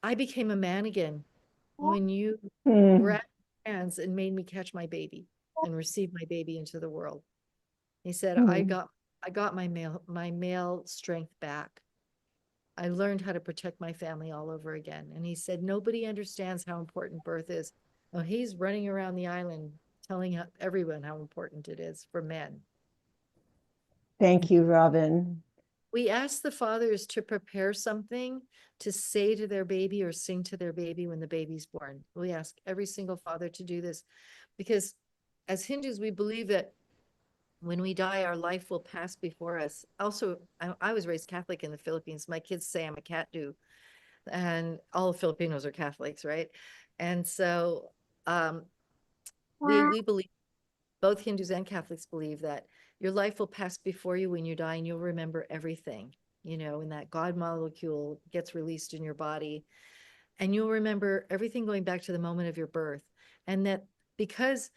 I became a man again when you grabbed my hands and made me catch my baby and receive my baby into the world. He said, I got my male strength back. I learned how to protect my family all over again. And he said, nobody understands how important birth is. Well, he's running around the island telling everyone how important it is for men. Thank you, Robin. We ask the fathers to prepare something to say to their baby or sing to their baby when the baby's born. We ask every single father to do this because as Hindus, we believe that when we die, our life will pass before us. Also, I was raised Catholic in the Philippines. My kids say I'm a Katu, and all Filipinos are Catholics, right? And so we believe, both Hindus and Catholics believe, that your life will pass before you when you die, and you'll remember everything, and that God molecule gets released in your body, and you'll remember everything going back to the moment of your birth. And that because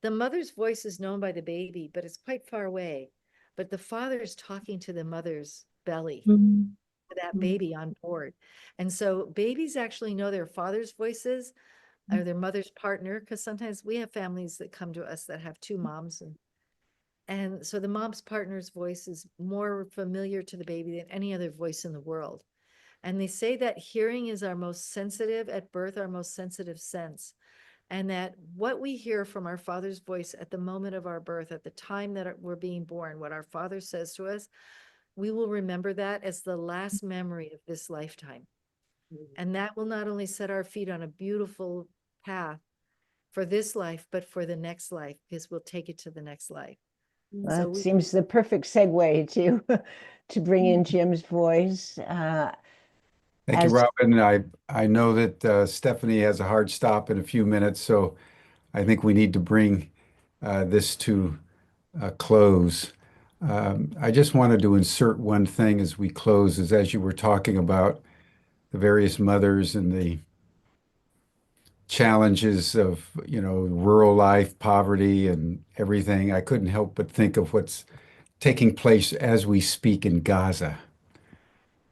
the mother's voice is known by the baby, but it's quite far away. But the father is talking to the mother's belly, to that baby on board. And so babies actually know their father's voices or their mother's partner, because sometimes we have families that come to us that have two moms. And so the mom's partner's voice is more familiar to the baby than any other voice in the world. And they say that hearing is our most sensitive at birth, our most sensitive sense. And that what we hear from our father's voice at the moment of our birth, at the time that we're being born, what our father says to us, we will remember that as the last memory of this lifetime. And that will not only set our feet on a beautiful path for this life, but for the next life, because we'll take it to the next life. That seems the perfect segue to bring in Jim's voice. Thank you, Robin. I know that Stephanie has a hard stop in a few minutes, so I think we need to bring this to a close. I just wanted to insert one thing as we close, as you were talking about the various mothers and the challenges of, rural life, poverty, and everything. I couldn't help but think of what's taking place as we speak in Gaza,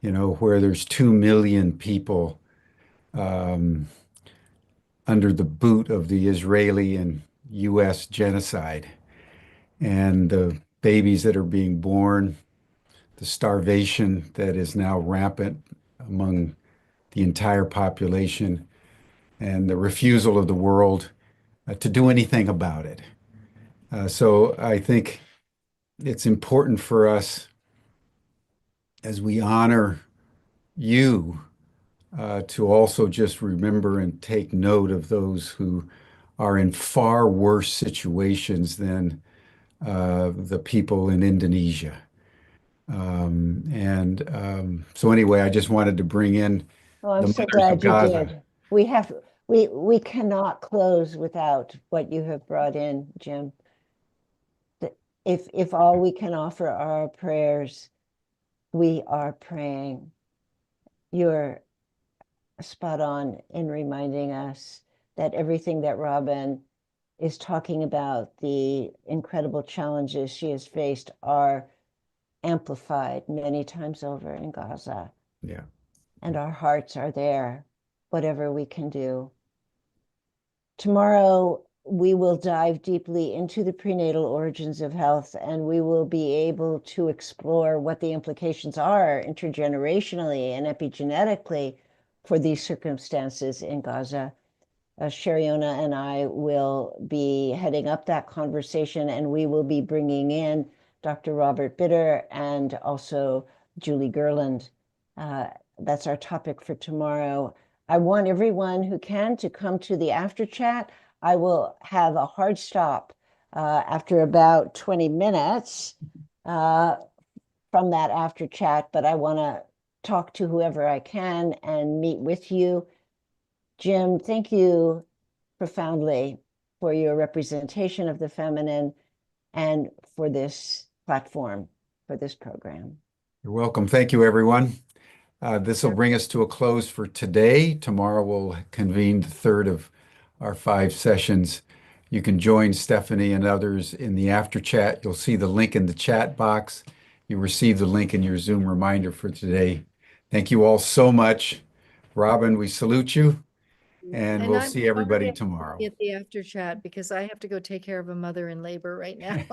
where there's 2 million people under the boot of the Israeli and U.S. genocide. And the babies that are being born, the starvation that is now rampant among the entire population, and the refusal of the world to do anything about it. So I think it's important for us as we honor you to also just remember and take note of those who are in far worse situations than the people in Indonesia. So anyway, I just wanted to bring in Oh, I'm the so mothers of glad you Gaza. did. We cannot close without what you have brought in, Jim. If all we can offer are our prayers, we are praying. you're spot on in reminding us that everything that Robin is talking about, the incredible challenges she has faced, are amplified many times over in Gaza. Yeah. And our hearts are there, whatever we can do. Tomorrow, we will dive deeply into the prenatal origins of health, and we will be able to explore what the implications are intergenerationally and epigenetically for these circumstances in Gaza. Cherionna and I will be heading up that conversation, and we will be bringing in Dr. Robert Bitter and also Julie Gerland. That's our topic for tomorrow. I want everyone who can to come to the after chat. I will have a hard stop after about 20 minutes from that after chat, but I want to talk to whoever I can and meet with you. Jim, thank you profoundly for your representation of the feminine and for this platform, for this program. You're welcome. Thank you, everyone. This will bring us to a close for today. Tomorrow we'll convene the third of our 5 sessions. You can join Stephanie and others in the after chat. You'll see the link in the chat box. You receive the link in your Zoom reminder for today. Thank you all so much. Robin, we salute you, and we'll I'm see everybody sorry I tomorrow. can't get the after chat because I have to go take care of a mother in labor right now.